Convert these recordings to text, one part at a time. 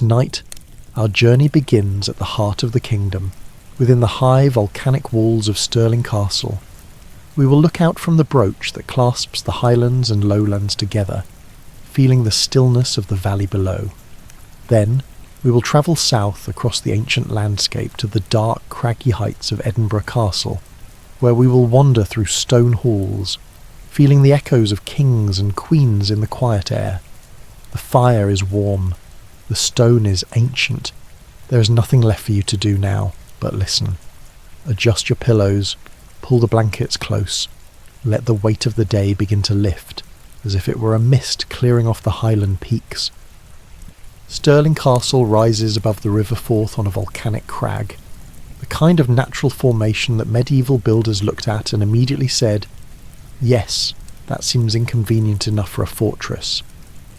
This night, our journey begins at the heart of the kingdom, within the high volcanic walls of Stirling Castle. We will look out from the brooch that clasps the highlands and lowlands together, feeling the stillness of the valley below. Then, we will travel south across the ancient landscape to the dark, craggy heights of Edinburgh Castle, where we will wander through stone halls, feeling the echoes of kings and queens in the quiet air. The fire is warm. The stone is ancient. There is nothing left for you to do now but listen. Adjust your pillows, pull the blankets close, let the weight of the day begin to lift, as if it were a mist clearing off the highland peaks. Stirling Castle rises above the River Forth on a volcanic crag, the kind of natural formation that medieval builders looked at and immediately said, yes, that seems inconvenient enough for a fortress.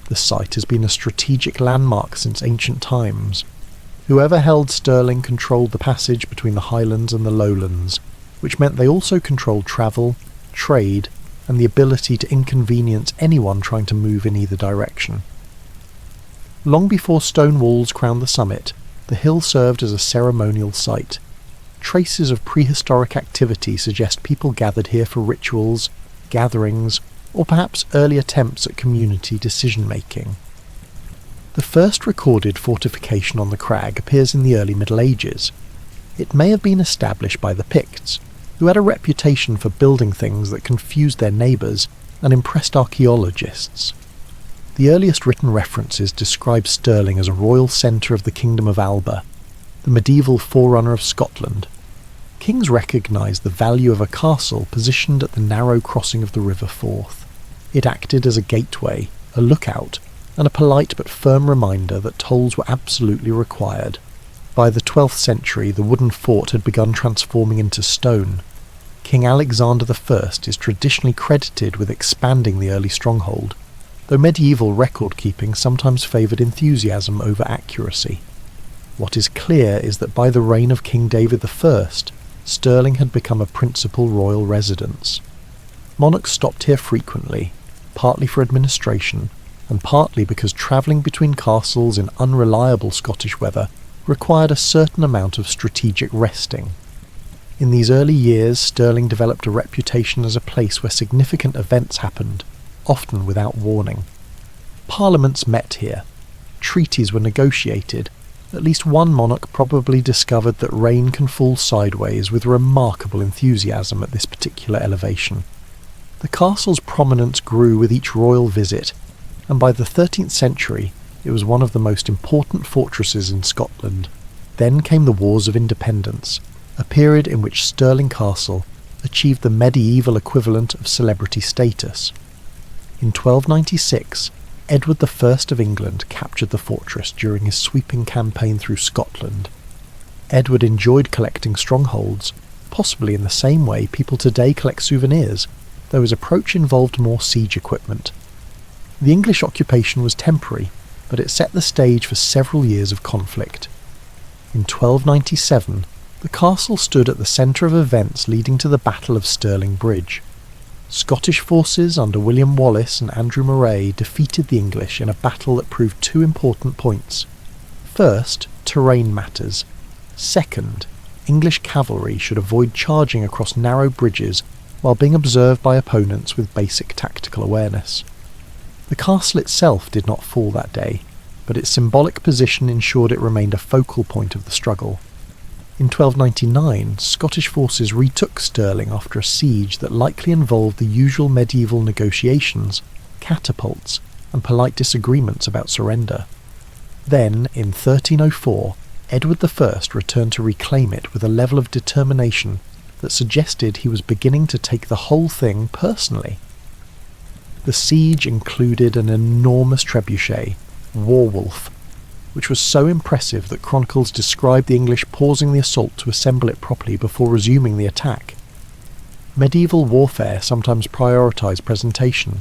The site has been a strategic landmark since ancient times. Whoever held Stirling controlled the passage between the highlands and the lowlands, which meant they also controlled travel, trade, and the ability to inconvenience anyone trying to move in either direction. Long before stone walls crowned the summit, the hill served as a ceremonial site. Traces of prehistoric activity suggest people gathered here for rituals, gatherings, or perhaps early attempts at community decision-making. The first recorded fortification on the crag appears in the early Middle Ages. It may have been established by the Picts, who had a reputation for building things that confused their neighbours and impressed archaeologists. The earliest written references describe Stirling as a royal centre of the Kingdom of Alba, the medieval forerunner of Scotland. Kings recognised the value of a castle positioned at the narrow crossing of the River Forth. It acted as a gateway, a lookout, and a polite but firm reminder that tolls were absolutely required. By the 12th century, the wooden fort had begun transforming into stone. King Alexander I is traditionally credited with expanding the early stronghold, though medieval record-keeping sometimes favoured enthusiasm over accuracy. What is clear is that by the reign of King David I, Stirling had become a principal royal residence. Monarchs stopped here frequently, partly for administration, and partly because travelling between castles in unreliable Scottish weather required a certain amount of strategic resting. In these early years, Stirling developed a reputation as a place where significant events happened, often without warning. Parliaments met here. Treaties were negotiated. At least one monarch probably discovered that rain can fall sideways with remarkable enthusiasm at this particular elevation. The castle's prominence grew with each royal visit, and by the 13th century it was one of the most important fortresses in Scotland. Then came the Wars of Independence, a period in which Stirling Castle achieved the medieval equivalent of celebrity status. In 1296, Edward I of England captured the fortress during his sweeping campaign through Scotland. Edward enjoyed collecting strongholds, possibly in the same way people today collect souvenirs, though his approach involved more siege equipment. The English occupation was temporary, but it set the stage for several years of conflict. In 1297, the castle stood at the centre of events leading to the Battle of Stirling Bridge. Scottish forces under William Wallace and Andrew Moray defeated the English in a battle that proved two important points. First, terrain matters. Second, English cavalry should avoid charging across narrow bridges while being observed by opponents with basic tactical awareness. The castle itself did not fall that day, but its symbolic position ensured it remained a focal point of the struggle. In 1299, Scottish forces retook Stirling after a siege that likely involved the usual medieval negotiations, catapults, and polite disagreements about surrender. Then, in 1304, Edward I returned to reclaim it with a level of determination that suggested he was beginning to take the whole thing personally. The siege included an enormous trebuchet, Warwolf, which was so impressive that chronicles describe the English pausing the assault to assemble it properly before resuming the attack. Medieval warfare sometimes prioritised presentation.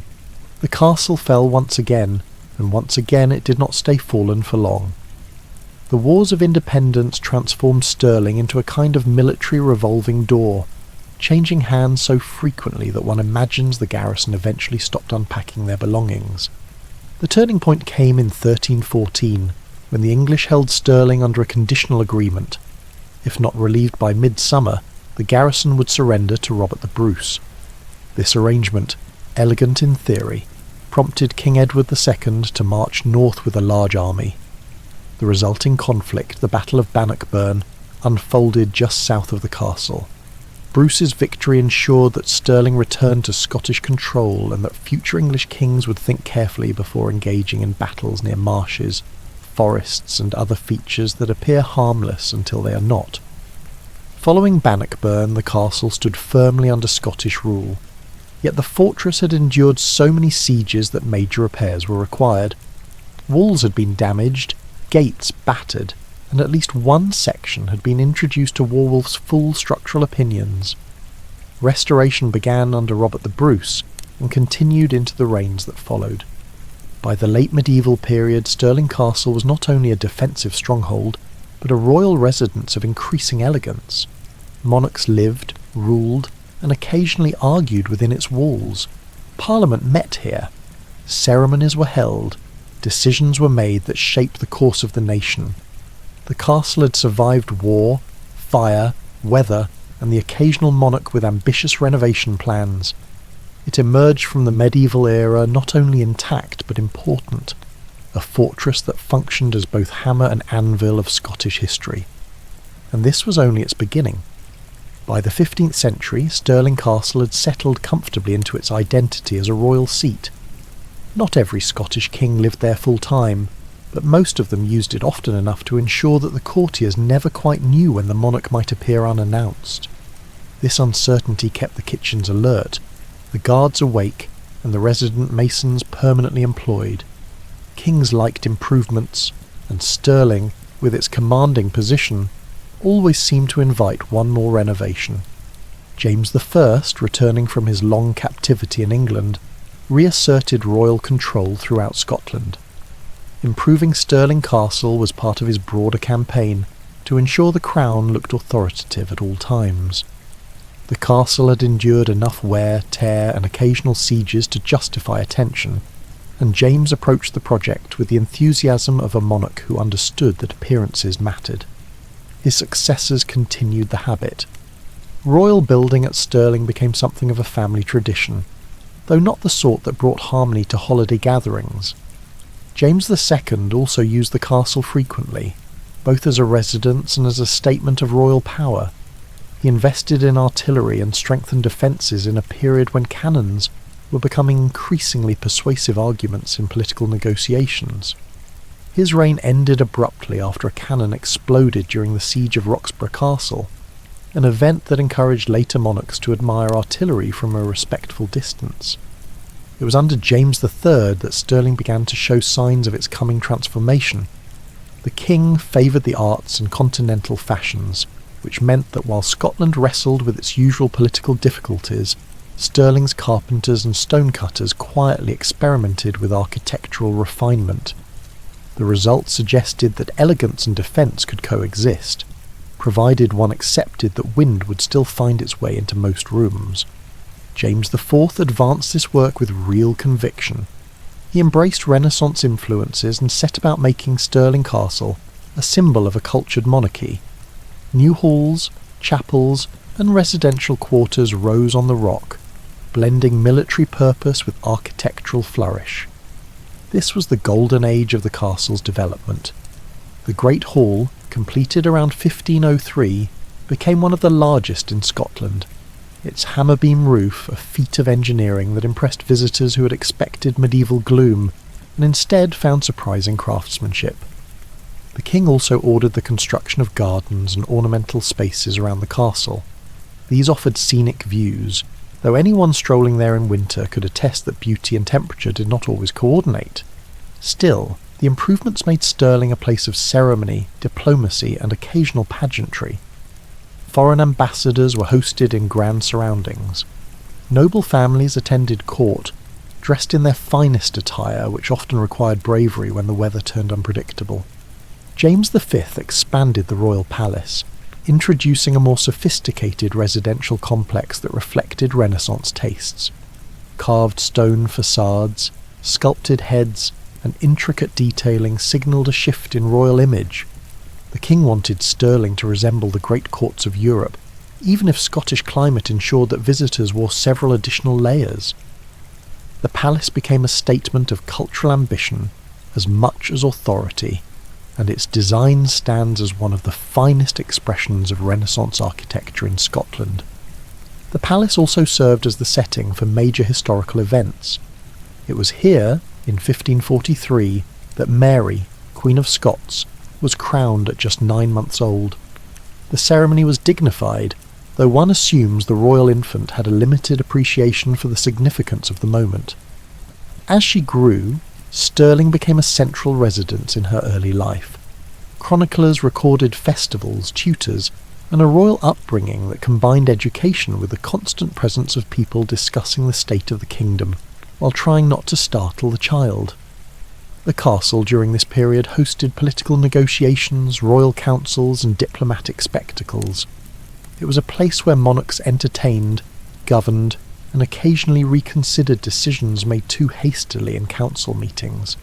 The castle fell once again, and once again it did not stay fallen for long. The Wars of Independence transformed Stirling into a kind of military revolving door, changing hands so frequently that one imagines the garrison eventually stopped unpacking their belongings. The turning point came in 1314, when the English held Stirling under a conditional agreement. If not relieved by midsummer, the garrison would surrender to Robert the Bruce. This arrangement, elegant in theory, prompted King Edward II to march north with a large army. The resulting conflict, the Battle of Bannockburn, unfolded just south of the castle. Bruce's victory ensured that Stirling returned to Scottish control and that future English kings would think carefully before engaging in battles near marshes, forests and other features that appear harmless until they are not. Following Bannockburn, the castle stood firmly under Scottish rule, yet the fortress had endured so many sieges that major repairs were required. Walls had been damaged, gates battered, and at least one section had been introduced to Warwolf's full structural opinions. Restoration began under Robert the Bruce and continued into the reigns that followed. By the late medieval period, Stirling Castle was not only a defensive stronghold, but a royal residence of increasing elegance. Monarchs lived, ruled, and occasionally argued within its walls. Parliament met here. Ceremonies were held. Decisions were made that shaped the course of the nation. The castle had survived war, fire, weather, and the occasional monarch with ambitious renovation plans. It emerged from the medieval era not only intact but important, a fortress that functioned as both hammer and anvil of Scottish history. And this was only its beginning. By the 15th century, Stirling Castle had settled comfortably into its identity as a royal seat. Not every Scottish king lived there full time, but most of them used it often enough to ensure that the courtiers never quite knew when the monarch might appear unannounced. This uncertainty kept the kitchens alert, the guards awake, and the resident masons permanently employed. Kings liked improvements, and Stirling, with its commanding position, always seemed to invite one more renovation. James I, returning from his long captivity in England, reasserted royal control throughout Scotland. Improving Stirling Castle was part of his broader campaign to ensure the crown looked authoritative at all times. The castle had endured enough wear, tear, and occasional sieges to justify attention, and James approached the project with the enthusiasm of a monarch who understood that appearances mattered. His successors continued the habit. Royal building at Stirling became something of a family tradition, though not the sort that brought harmony to holiday gatherings. James II also used the castle frequently, both as a residence and as a statement of royal power. He invested in artillery and strengthened defences in a period when cannons were becoming increasingly persuasive arguments in political negotiations. His reign ended abruptly after a cannon exploded during the siege of Roxburgh Castle, an event that encouraged later monarchs to admire artillery from a respectful distance. It was under James III that Stirling began to show signs of its coming transformation. The king favoured the arts and continental fashions, which meant that while Scotland wrestled with its usual political difficulties, Stirling's carpenters and stonecutters quietly experimented with architectural refinement. The result suggested that elegance and defence could coexist, provided one accepted that wind would still find its way into most rooms. James IV advanced this work with real conviction. He embraced Renaissance influences and set about making Stirling Castle a symbol of a cultured monarchy. New halls, chapels, and residential quarters rose on the rock, blending military purpose with architectural flourish. This was the golden age of the castle's development. The Great Hall, completed around 1503, became one of the largest in Scotland. Its hammer-beam roof, a feat of engineering that impressed visitors who had expected medieval gloom, and instead found surprising craftsmanship. The king also ordered the construction of gardens and ornamental spaces around the castle. These offered scenic views, though anyone strolling there in winter could attest that beauty and temperature did not always coordinate. Still, the improvements made Stirling a place of ceremony, diplomacy, and occasional pageantry. Foreign ambassadors were hosted in grand surroundings. Noble families attended court, dressed in their finest attire, which often required bravery when the weather turned unpredictable. James V expanded the royal palace, introducing a more sophisticated residential complex that reflected Renaissance tastes. Carved stone facades, sculpted heads, and intricate detailing signalled a shift in royal image. The king wanted Stirling to resemble the great courts of Europe, even if Scottish climate ensured that visitors wore several additional layers. The palace became a statement of cultural ambition as much as authority, and its design stands as one of the finest expressions of Renaissance architecture in Scotland. The palace also served as the setting for major historical events. It was here, in 1543, that Mary, Queen of Scots, was crowned at just 9 months old. The ceremony was dignified, though one assumes the royal infant had a limited appreciation for the significance of the moment. As she grew, Stirling became a central residence in her early life. Chroniclers recorded festivals, tutors, and a royal upbringing that combined education with the constant presence of people discussing the state of the kingdom, while trying not to startle the child. The castle during this period hosted political negotiations, royal councils, and diplomatic spectacles. It was a place where monarchs entertained, governed, and occasionally reconsidered decisions made too hastily in council meetings.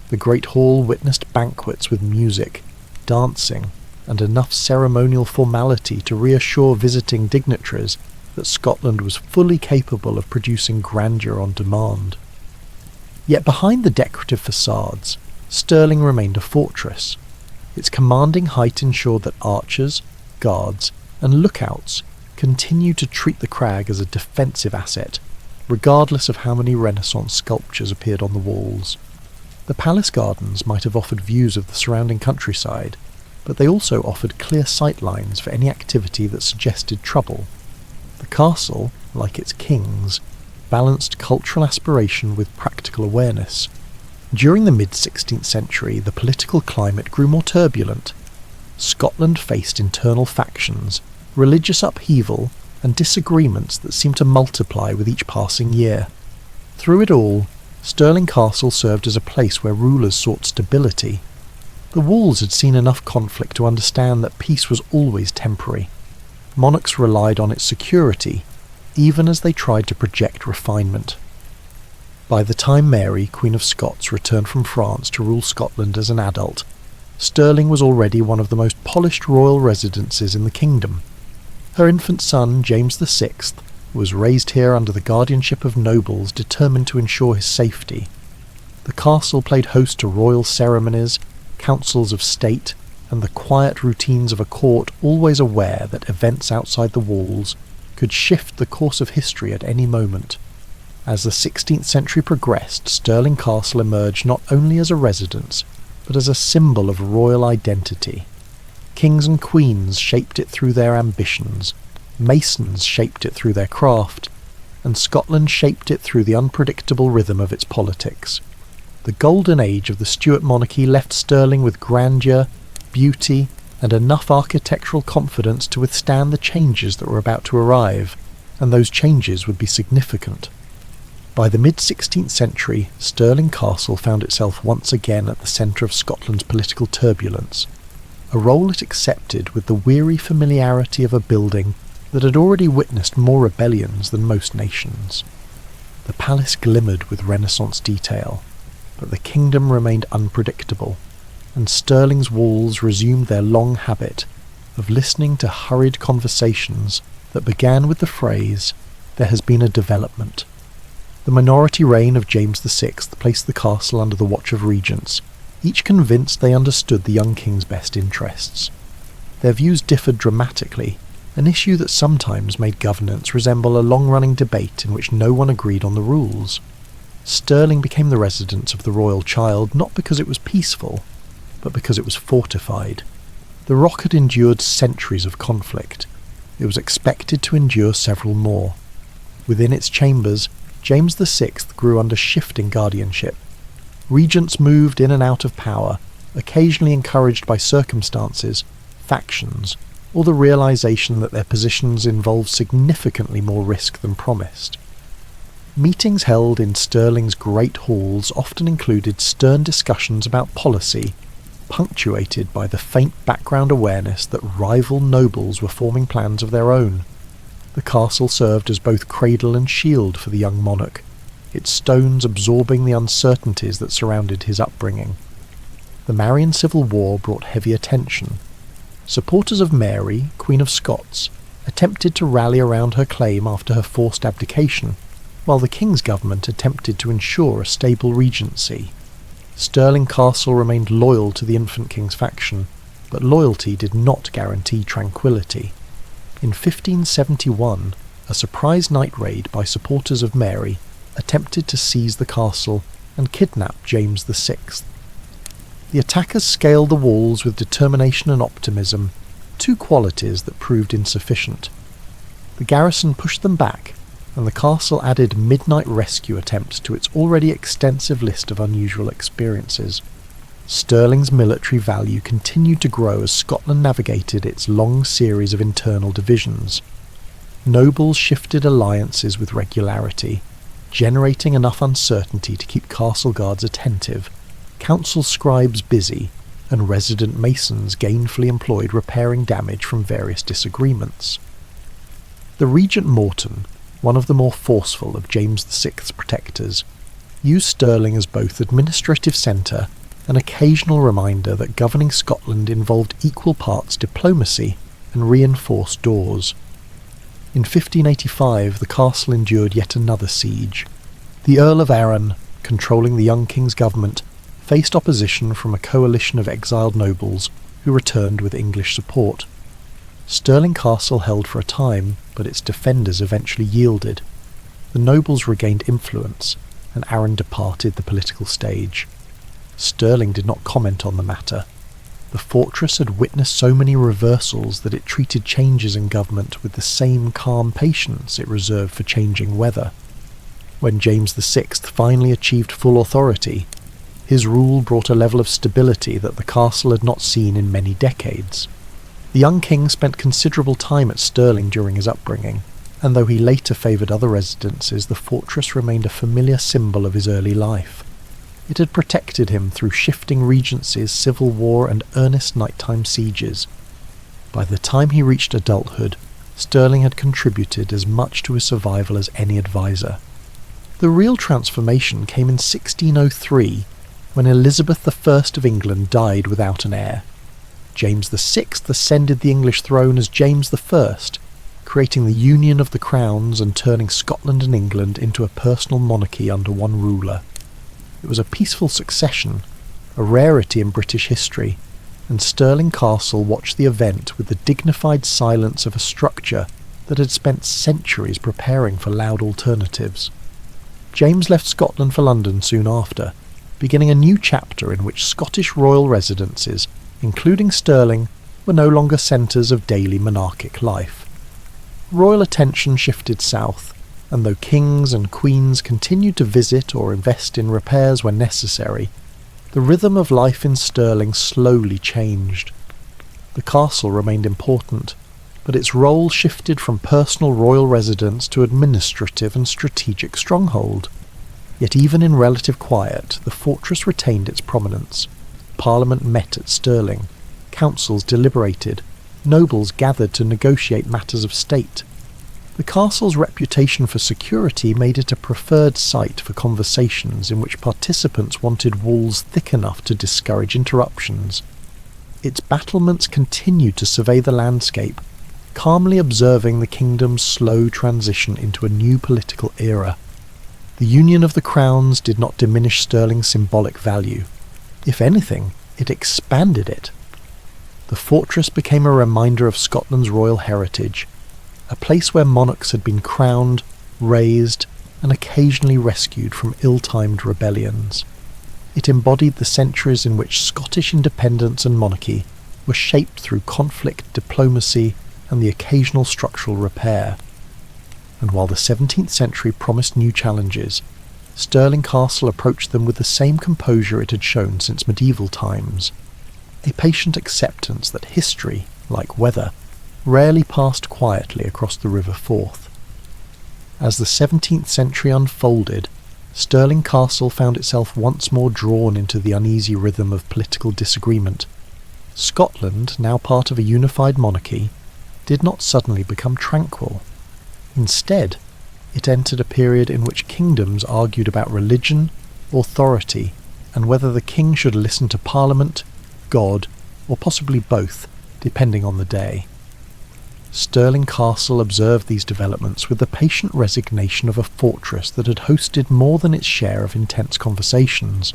The great hall witnessed banquets with music, dancing, and enough ceremonial formality to reassure visiting dignitaries that Scotland was fully capable of producing grandeur on demand. Yet behind the decorative facades, Stirling remained a fortress. Its commanding height ensured that archers, guards, and lookouts continued to treat the crag as a defensive asset, regardless of how many Renaissance sculptures appeared on the walls. The palace gardens might have offered views of the surrounding countryside, but they also offered clear sightlines for any activity that suggested trouble. The castle, like its kings, balanced cultural aspiration with practical awareness. During the mid-16th century, the political climate grew more turbulent. Scotland faced internal factions, religious upheaval, and disagreements that seemed to multiply with each passing year. Through it all, Stirling Castle served as a place where rulers sought stability. The walls had seen enough conflict to understand that peace was always temporary. Monarchs relied on its security, even as they tried to project refinement. By the time Mary, Queen of Scots, returned from France to rule Scotland as an adult, Stirling was already one of the most polished royal residences in the kingdom. Her infant son, James VI, was raised here under the guardianship of nobles determined to ensure his safety. The castle played host to royal ceremonies, councils of state, and the quiet routines of a court always aware that events outside the walls could shift the course of history at any moment. As the 16th century progressed, Stirling Castle emerged not only as a residence, but as a symbol of royal identity. Kings and queens shaped it through their ambitions, masons shaped it through their craft, and Scotland shaped it through the unpredictable rhythm of its politics. The golden age of the Stuart monarchy left Stirling with grandeur, beauty, and enough architectural confidence to withstand the changes that were about to arrive, and those changes would be significant. By the mid-16th century, Stirling Castle found itself once again at the centre of Scotland's political turbulence, a role it accepted with the weary familiarity of a building that had already witnessed more rebellions than most nations. The palace glimmered with Renaissance detail, but the kingdom remained unpredictable, and Stirling's walls resumed their long habit of listening to hurried conversations that began with the phrase, "There has been a development." The minority reign of James VI placed the castle under the watch of regents, each convinced they understood the young king's best interests. Their views differed dramatically, an issue that sometimes made governance resemble a long-running debate in which no one agreed on the rules. Stirling became the residence of the royal child not because it was peaceful, but because it was fortified. The rock had endured centuries of conflict. It was expected to endure several more. Within its chambers, James VI grew under shifting guardianship. Regents moved in and out of power, occasionally encouraged by circumstances, factions, or the realization that their positions involved significantly more risk than promised. Meetings held in Stirling's great halls often included stern discussions about policy, punctuated by the faint background awareness that rival nobles were forming plans of their own. The castle served as both cradle and shield for the young monarch, its stones absorbing the uncertainties that surrounded his upbringing. The Marian Civil War brought heavy attention. Supporters of Mary, Queen of Scots, attempted to rally around her claim after her forced abdication, while the king's government attempted to ensure a stable regency. Stirling Castle remained loyal to the infant king's faction, but loyalty did not guarantee tranquility. In 1571, a surprise night raid by supporters of Mary attempted to seize the castle and kidnap James VI. The attackers scaled the walls with determination and optimism, two qualities that proved insufficient. The garrison pushed them back, and the castle added midnight rescue attempts to its already extensive list of unusual experiences. Stirling's military value continued to grow as Scotland navigated its long series of internal divisions. Nobles shifted alliances with regularity, generating enough uncertainty to keep castle guards attentive, council scribes busy, and resident masons gainfully employed repairing damage from various disagreements. The Regent Morton, one of the more forceful of James VI's protectors, used Stirling as both administrative centre and occasional reminder that governing Scotland involved equal parts diplomacy and reinforced doors. In 1585 the castle endured yet another siege. The Earl of Arran, controlling the young king's government, faced opposition from a coalition of exiled nobles who returned with English support. Stirling Castle held for a time, but its defenders eventually yielded. The nobles regained influence, and Arran departed the political stage. Stirling did not comment on the matter. The fortress had witnessed so many reversals that it treated changes in government with the same calm patience it reserved for changing weather. When James VI finally achieved full authority, his rule brought a level of stability that the castle had not seen in many decades. The young king spent considerable time at Stirling during his upbringing, and though he later favoured other residences, the fortress remained a familiar symbol of his early life. It had protected him through shifting regencies, civil war, and earnest nighttime sieges. By the time he reached adulthood, Stirling had contributed as much to his survival as any advisor. The real transformation came in 1603, when Elizabeth I of England died without an heir. James VI ascended the English throne as James I, creating the union of the crowns and turning Scotland and England into a personal monarchy under one ruler. It was a peaceful succession, a rarity in British history, and Stirling Castle watched the event with the dignified silence of a structure that had spent centuries preparing for loud alternatives. James left Scotland for London soon after, beginning a new chapter in which Scottish royal residences, including Stirling, were no longer centres of daily monarchic life. Royal attention shifted south, and though kings and queens continued to visit or invest in repairs when necessary, the rhythm of life in Stirling slowly changed. The castle remained important, but its role shifted from personal royal residence to administrative and strategic stronghold. Yet even in relative quiet, the fortress retained its prominence. Parliament met at Stirling, councils deliberated, nobles gathered to negotiate matters of state. The castle's reputation for security made it a preferred site for conversations in which participants wanted walls thick enough to discourage interruptions. Its battlements continued to survey the landscape, calmly observing the kingdom's slow transition into a new political era. The union of the crowns did not diminish Stirling's symbolic value. If anything, it expanded it. The fortress became a reminder of Scotland's royal heritage, a place where monarchs had been crowned, raised, and occasionally rescued from ill-timed rebellions. It embodied the centuries in which Scottish independence and monarchy were shaped through conflict, diplomacy, and the occasional structural repair. And while the 17th century promised new challenges, Stirling Castle approached them with the same composure it had shown since medieval times, a patient acceptance that history, like weather, rarely passed quietly across the River Forth. As the 17th century unfolded, Stirling Castle found itself once more drawn into the uneasy rhythm of political disagreement. Scotland, now part of a unified monarchy, did not suddenly become tranquil. Instead, it entered a period in which kingdoms argued about religion, authority, and whether the king should listen to Parliament, God, or possibly both, depending on the day. Stirling Castle observed these developments with the patient resignation of a fortress that had hosted more than its share of intense conversations.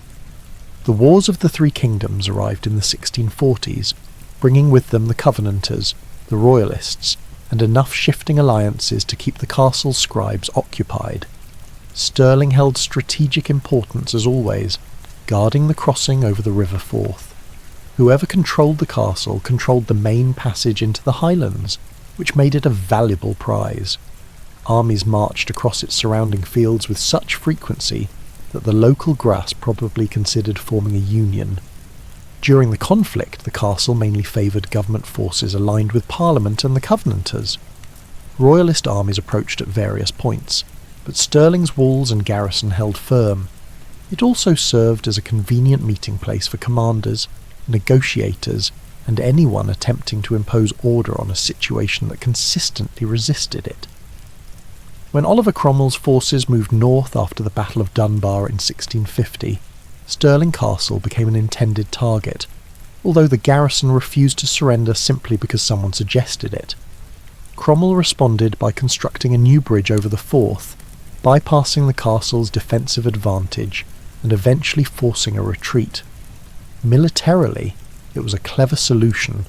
The Wars of the Three Kingdoms arrived in the 1640s, bringing with them the Covenanters, the Royalists, and enough shifting alliances to keep the castle's scribes occupied. Stirling held strategic importance as always, guarding the crossing over the River Forth. Whoever controlled the castle controlled the main passage into the Highlands, which made it a valuable prize. Armies marched across its surrounding fields with such frequency that the local grass probably considered forming a union. During the conflict, the castle mainly favoured government forces aligned with Parliament and the Covenanters. Royalist armies approached at various points, but Stirling's walls and garrison held firm. It also served as a convenient meeting place for commanders, negotiators, and anyone attempting to impose order on a situation that consistently resisted it. When Oliver Cromwell's forces moved north after the Battle of Dunbar in 1650, Stirling Castle became an intended target, although the garrison refused to surrender simply because someone suggested it. Cromwell responded by constructing a new bridge over the Forth, bypassing the castle's defensive advantage and eventually forcing a retreat. Militarily, it was a clever solution.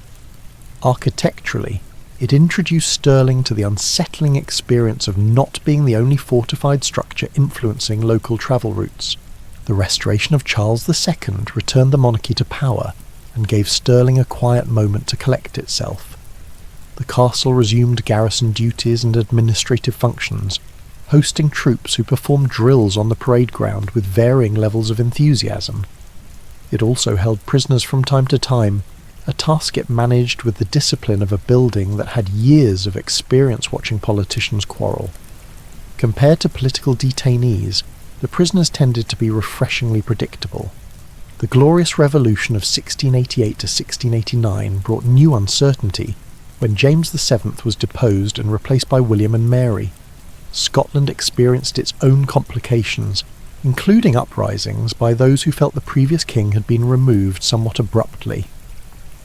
Architecturally, it introduced Stirling to the unsettling experience of not being the only fortified structure influencing local travel routes. The restoration of Charles II returned the monarchy to power and gave Stirling a quiet moment to collect itself. The castle resumed garrison duties and administrative functions, hosting troops who performed drills on the parade ground with varying levels of enthusiasm. It also held prisoners from time to time, a task it managed with the discipline of a building that had years of experience watching politicians quarrel. Compared to political detainees, the prisoners tended to be refreshingly predictable. The Glorious Revolution of 1688 to 1689 brought new uncertainty when James VII was deposed and replaced by William and Mary. Scotland experienced its own complications, including uprisings by those who felt the previous king had been removed somewhat abruptly.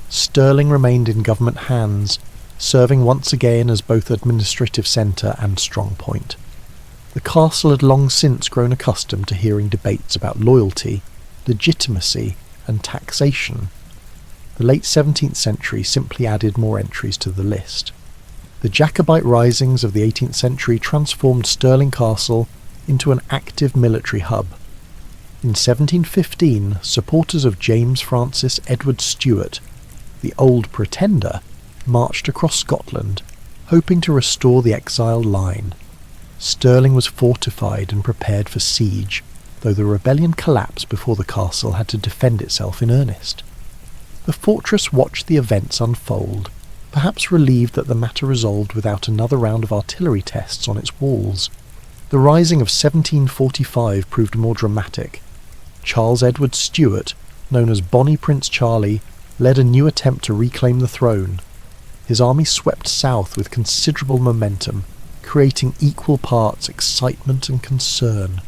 Stirling remained in government hands, serving once again as both administrative centre and strong point. The castle had long since grown accustomed to hearing debates about loyalty, legitimacy, and taxation. The late 17th century simply added more entries to the list. The Jacobite risings of the 18th century transformed Stirling Castle into an active military hub. In 1715, supporters of James Francis Edward Stuart, the Old Pretender, marched across Scotland, hoping to restore the exiled line. Stirling was fortified and prepared for siege, though the rebellion collapsed before the castle had to defend itself in earnest. The fortress watched the events unfold, perhaps relieved that the matter resolved without another round of artillery tests on its walls. The rising of 1745 proved more dramatic. Charles Edward Stuart, known as Bonnie Prince Charlie, led a new attempt to reclaim the throne. His army swept south with considerable momentum, creating equal parts excitement and concern.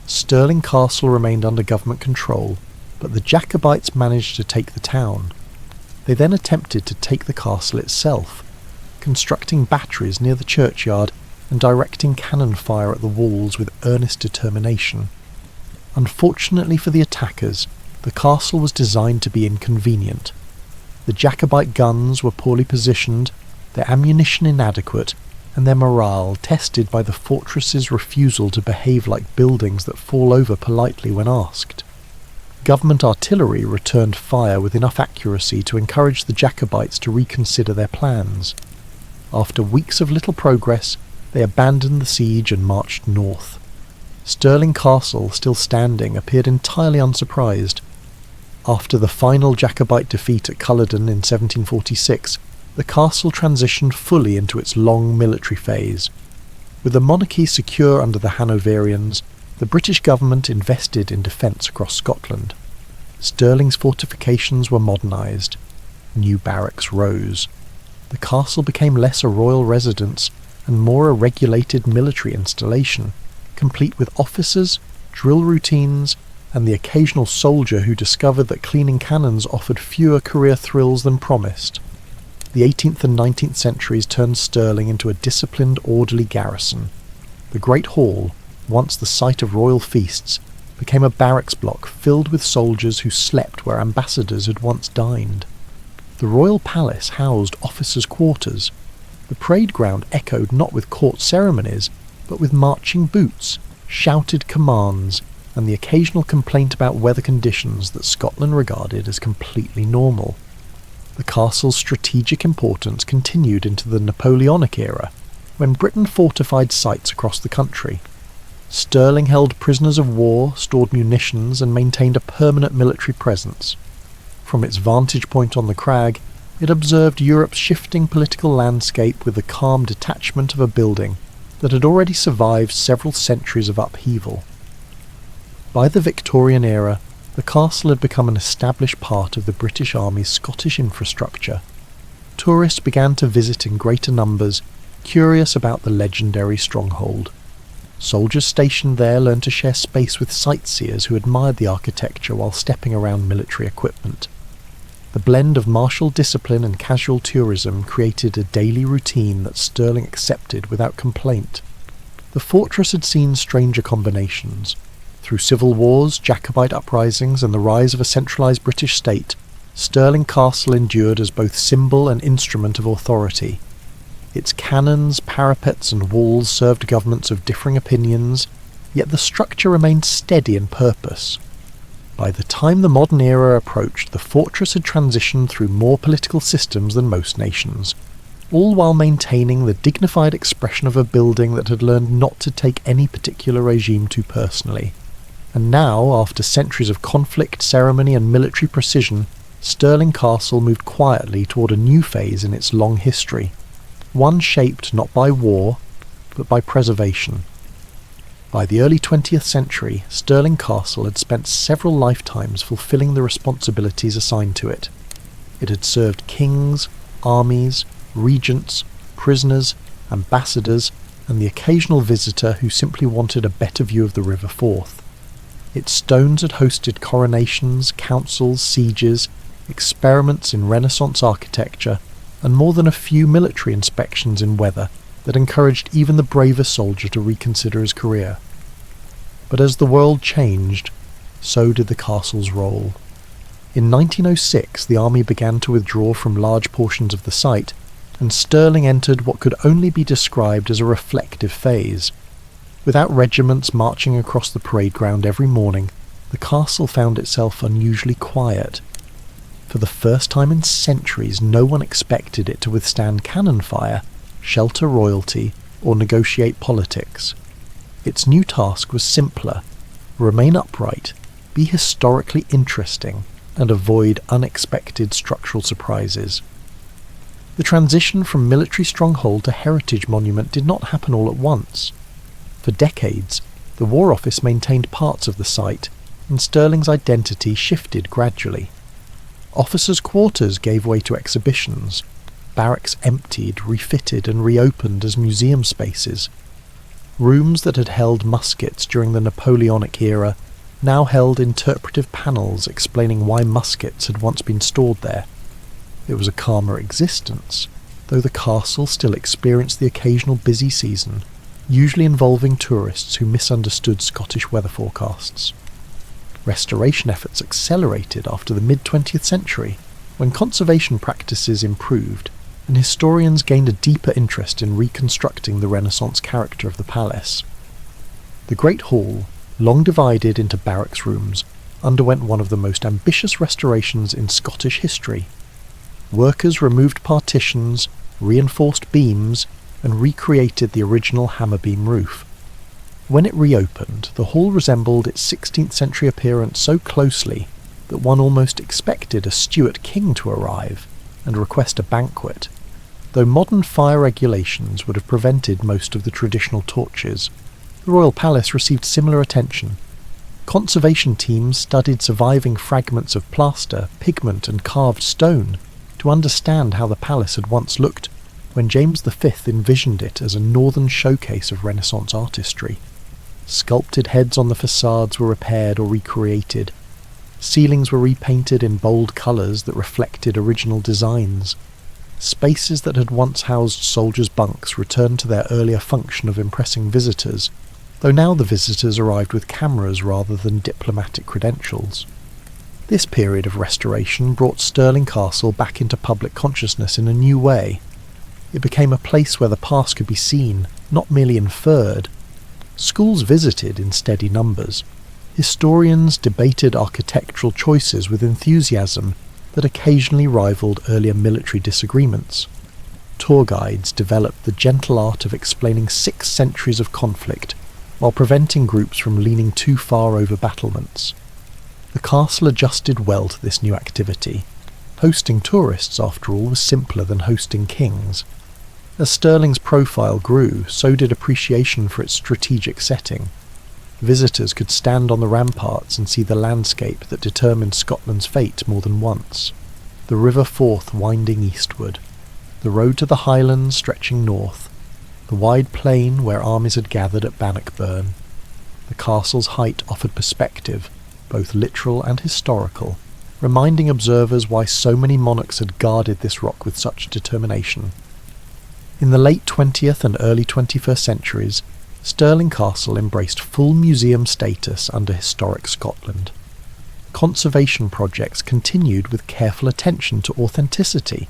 Stirling Castle remained under government control, but the Jacobites managed to take the town. They then attempted to take the castle itself, constructing batteries near the churchyard and directing cannon fire at the walls with earnest determination. Unfortunately for the attackers, the castle was designed to be inconvenient. The Jacobite guns were poorly positioned, their ammunition inadequate, and their morale tested by the fortress's refusal to behave like buildings that fall over politely when asked. Government artillery returned fire with enough accuracy to encourage the Jacobites to reconsider their plans. After weeks of little progress, they abandoned the siege and marched north. Stirling Castle, still standing, appeared entirely unsurprised. After the final Jacobite defeat at Culloden in 1746, the castle transitioned fully into its long military phase. With the monarchy secure under the Hanoverians, the British government invested in defence across Scotland. Stirling's fortifications were modernised. New barracks rose. The castle became less a royal residence and more a regulated military installation, complete with officers, drill routines, and the occasional soldier who discovered that cleaning cannons offered fewer career thrills than promised. The 18th and 19th centuries turned Stirling into a disciplined, orderly garrison. The Great Hall, once the site of royal feasts, became a barracks block filled with soldiers who slept where ambassadors had once dined. The royal palace housed officers' quarters. The parade ground echoed not with court ceremonies, but with marching boots, shouted commands, and the occasional complaint about weather conditions that Scotland regarded as completely normal. The castle's strategic importance continued into the Napoleonic era, when Britain fortified sites across the country. Stirling held prisoners of war, stored munitions, and maintained a permanent military presence. From its vantage point on the crag, it observed Europe's shifting political landscape with the calm detachment of a building that had already survived several centuries of upheaval. By the Victorian era, the castle had become an established part of the British Army's Scottish infrastructure. Tourists began to visit in greater numbers, curious about the legendary stronghold. Soldiers stationed there learned to share space with sightseers who admired the architecture while stepping around military equipment. The blend of martial discipline and casual tourism created a daily routine that Stirling accepted without complaint. The fortress had seen stranger combinations. Through civil wars, Jacobite uprisings, and the rise of a centralised British state, Stirling Castle endured as both symbol and instrument of authority. Its cannons, parapets and walls served governments of differing opinions, yet the structure remained steady in purpose. By the time the modern era approached, the fortress had transitioned through more political systems than most nations, all while maintaining the dignified expression of a building that had learned not to take any particular regime too personally. And now, after centuries of conflict, ceremony and military precision, Stirling Castle moved quietly toward a new phase in its long history, one shaped not by war, but by preservation. By the early 20th century, Stirling Castle had spent several lifetimes fulfilling the responsibilities assigned to it. It had served kings, armies, regents, prisoners, ambassadors, and the occasional visitor who simply wanted a better view of the River Forth. Its stones had hosted coronations, councils, sieges, experiments in Renaissance architecture, and more than a few military inspections in weather that encouraged even the bravest soldier to reconsider his career. But as the world changed, so did the castle's role. In 1906, the army began to withdraw from large portions of the site, and Stirling entered what could only be described as a reflective phase. Without regiments marching across the parade ground every morning, the castle found itself unusually quiet. For the first time in centuries, no one expected it to withstand cannon fire, shelter royalty, or negotiate politics. Its new task was simpler: remain upright, be historically interesting, and avoid unexpected structural surprises. The transition from military stronghold to heritage monument did not happen all at once. For decades, the War Office maintained parts of the site, and Stirling's identity shifted gradually. Officers' quarters gave way to exhibitions. Barracks emptied, refitted and reopened as museum spaces. Rooms that had held muskets during the Napoleonic era now held interpretive panels explaining why muskets had once been stored there. It was a calmer existence, though the castle still experienced the occasional busy season, usually involving tourists who misunderstood Scottish weather forecasts. Restoration efforts accelerated after the mid-20th century, when conservation practices improved and historians gained a deeper interest in reconstructing the Renaissance character of the palace. The Great Hall, long divided into barracks rooms, underwent one of the most ambitious restorations in Scottish history. Workers removed partitions, reinforced beams, and recreated the original hammer beam roof. When it reopened, the hall resembled its 16th century appearance so closely that one almost expected a Stuart king to arrive and request a banquet, though modern fire regulations would have prevented most of the traditional torches. The royal palace received similar attention. Conservation teams studied surviving fragments of plaster, pigment and carved stone to understand how the palace had once looked when James V envisioned it as a northern showcase of Renaissance artistry. Sculpted heads on the facades were repaired or recreated. Ceilings were repainted in bold colours that reflected original designs. Spaces that had once housed soldiers' bunks returned to their earlier function of impressing visitors, though now the visitors arrived with cameras rather than diplomatic credentials. This period of restoration brought Stirling Castle back into public consciousness in a new way. It became a place where the past could be seen, not merely inferred. Schools visited in steady numbers. Historians debated architectural choices with enthusiasm that occasionally rivaled earlier military disagreements. Tour guides developed the gentle art of explaining 6 centuries of conflict while preventing groups from leaning too far over battlements. The castle adjusted well to this new activity. Hosting tourists, after all, was simpler than hosting kings. As Stirling's profile grew, so did appreciation for its strategic setting. Visitors could stand on the ramparts and see the landscape that determined Scotland's fate more than once. The River Forth winding eastward, the road to the Highlands stretching north, the wide plain where armies had gathered at Bannockburn. The castle's height offered perspective, both literal and historical, reminding observers why so many monarchs had guarded this rock with such determination. In the late 20th and early 21st centuries, Stirling Castle embraced full museum status under Historic Scotland. Conservation projects continued with careful attention to authenticity.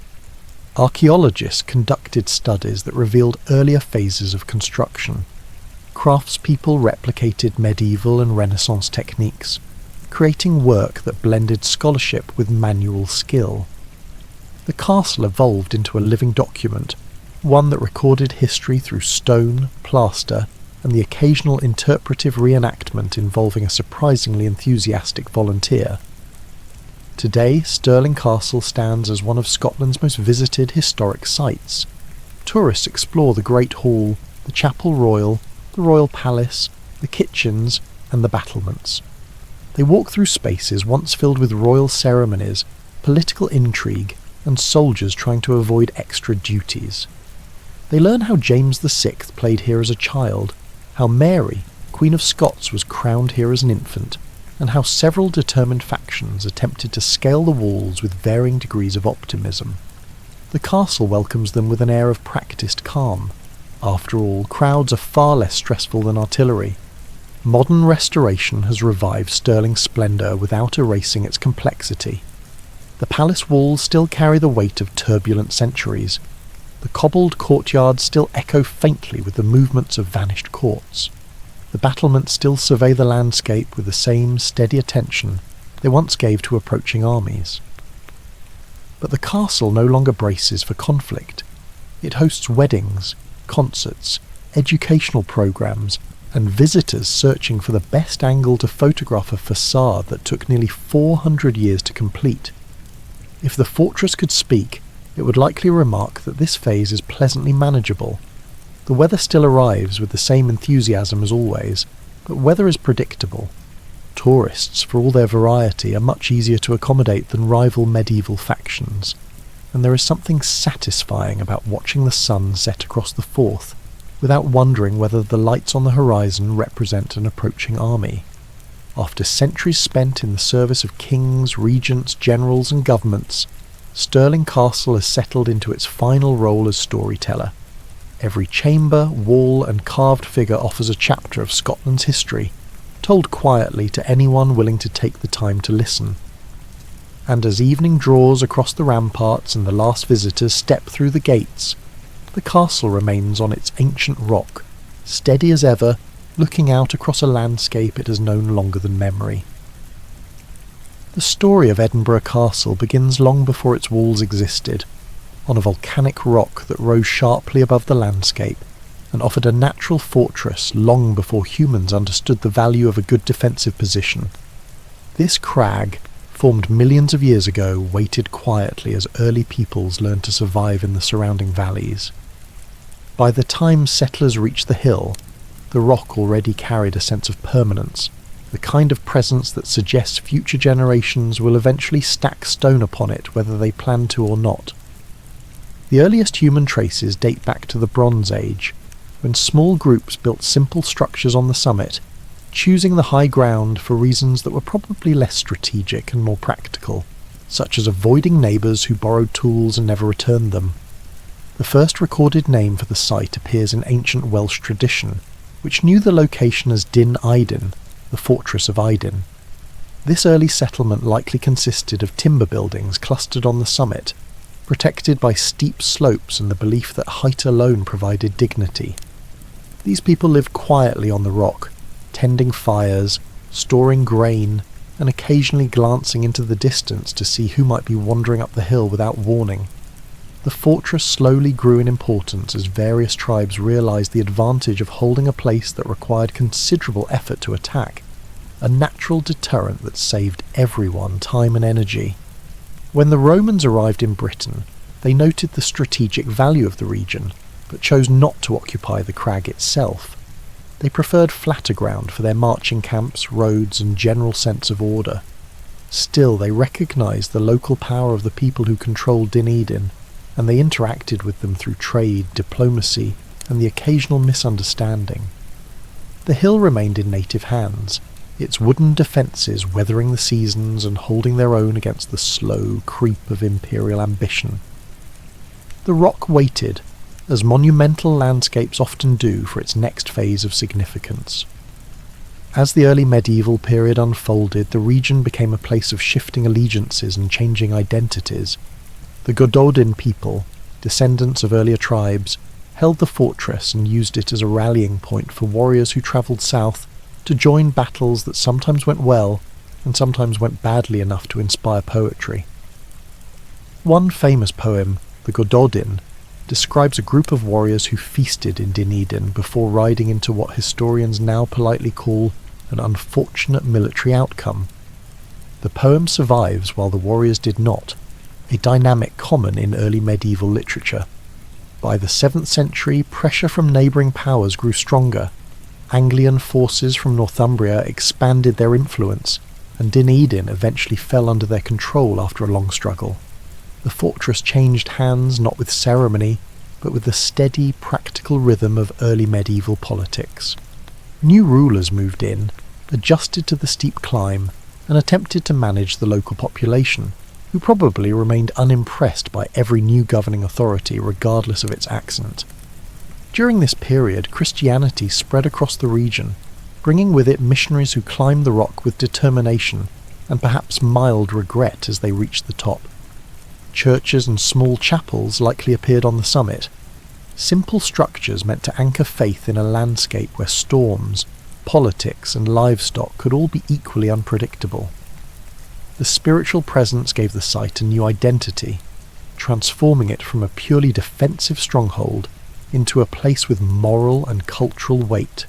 Archaeologists conducted studies that revealed earlier phases of construction. Craftspeople replicated medieval and Renaissance techniques, creating work that blended scholarship with manual skill. The castle evolved into a living document, one that recorded history through stone, plaster, and the occasional interpretive reenactment involving a surprisingly enthusiastic volunteer. Today, Stirling Castle stands as one of Scotland's most visited historic sites. Tourists explore the Great Hall, the Chapel Royal, the Royal Palace, the kitchens, and the battlements. They walk through spaces once filled with royal ceremonies, political intrigue, and soldiers trying to avoid extra duties. They learn how James VI played here as a child, how Mary, Queen of Scots, was crowned here as an infant, and how several determined factions attempted to scale the walls with varying degrees of optimism. The castle welcomes them with an air of practised calm. After all, crowds are far less stressful than artillery. Modern restoration has revived Stirling's splendour without erasing its complexity. The palace walls still carry the weight of turbulent centuries. The cobbled courtyards still echo faintly with the movements of vanished courts. The battlements still survey the landscape with the same steady attention they once gave to approaching armies. But the castle no longer braces for conflict. It hosts weddings, concerts, educational programs, and visitors searching for the best angle to photograph a facade that took nearly 400 years to complete. If the fortress could speak, it would likely remark that this phase is pleasantly manageable. The weather still arrives with the same enthusiasm as always, but weather is predictable. Tourists, for all their variety, are much easier to accommodate than rival medieval factions, and there is something satisfying about watching the sun set across the Forth, without wondering whether the lights on the horizon represent an approaching army. After centuries spent in the service of kings, regents, generals and governments, Stirling Castle has settled into its final role as storyteller. Every chamber, wall and carved figure offers a chapter of Scotland's history, told quietly to anyone willing to take the time to listen. And as evening draws across the ramparts and the last visitors step through the gates, the castle remains on its ancient rock, steady as ever, looking out across a landscape it has known longer than memory. The story of Edinburgh Castle begins long before its walls existed, on a volcanic rock that rose sharply above the landscape and offered a natural fortress long before humans understood the value of a good defensive position. This crag, formed millions of years ago, waited quietly as early peoples learned to survive in the surrounding valleys. By the time settlers reached the hill, the rock already carried a sense of permanence, the kind of presence that suggests future generations will eventually stack stone upon it whether they plan to or not. The earliest human traces date back to the Bronze Age, when small groups built simple structures on the summit, choosing the high ground for reasons that were probably less strategic and more practical, such as avoiding neighbours who borrowed tools and never returned them. The first recorded name for the site appears in ancient Welsh tradition, which knew the location as Dyn Eidyn, the fortress of Eidyn. This early settlement likely consisted of timber buildings clustered on the summit, protected by steep slopes and the belief that height alone provided dignity. These people lived quietly on the rock, tending fires, storing grain, and occasionally glancing into the distance to see who might be wandering up the hill without warning. The fortress slowly grew in importance as various tribes realised the advantage of holding a place that required considerable effort to attack, a natural deterrent that saved everyone time and energy. When the Romans arrived in Britain, they noted the strategic value of the region, but chose not to occupy the crag itself. They preferred flatter ground for their marching camps, roads, and general sense of order. Still, they recognised the local power of the people who controlled Dyn Eidyn, and they interacted with them through trade, diplomacy, and the occasional misunderstanding. The hill remained in native hands, its wooden defences weathering the seasons and holding their own against the slow creep of imperial ambition. The rock waited, as monumental landscapes often do, for its next phase of significance. As the early medieval period unfolded, the region became a place of shifting allegiances and changing identities. The Gododdin people, descendants of earlier tribes, held the fortress and used it as a rallying point for warriors who travelled south to join battles that sometimes went well and sometimes went badly enough to inspire poetry. One famous poem, the Gododdin, describes a group of warriors who feasted in Dyn Eidyn before riding into what historians now politely call an unfortunate military outcome. The poem survives while the warriors did not, a dynamic common in early medieval literature. By the 7th century, pressure from neighbouring powers grew stronger. Anglian forces from Northumbria expanded their influence, and Dyn Eidyn eventually fell under their control after a long struggle. The fortress changed hands not with ceremony, but with the steady, practical rhythm of early medieval politics. New rulers moved in, adjusted to the steep climb, and attempted to manage the local population, who probably remained unimpressed by every new governing authority regardless of its accent. During this period, Christianity spread across the region, bringing with it missionaries who climbed the rock with determination and perhaps mild regret as they reached the top. Churches and small chapels likely appeared on the summit, simple structures meant to anchor faith in a landscape where storms, politics, and livestock could all be equally unpredictable. The spiritual presence gave the site a new identity, transforming it from a purely defensive stronghold into a place with moral and cultural weight.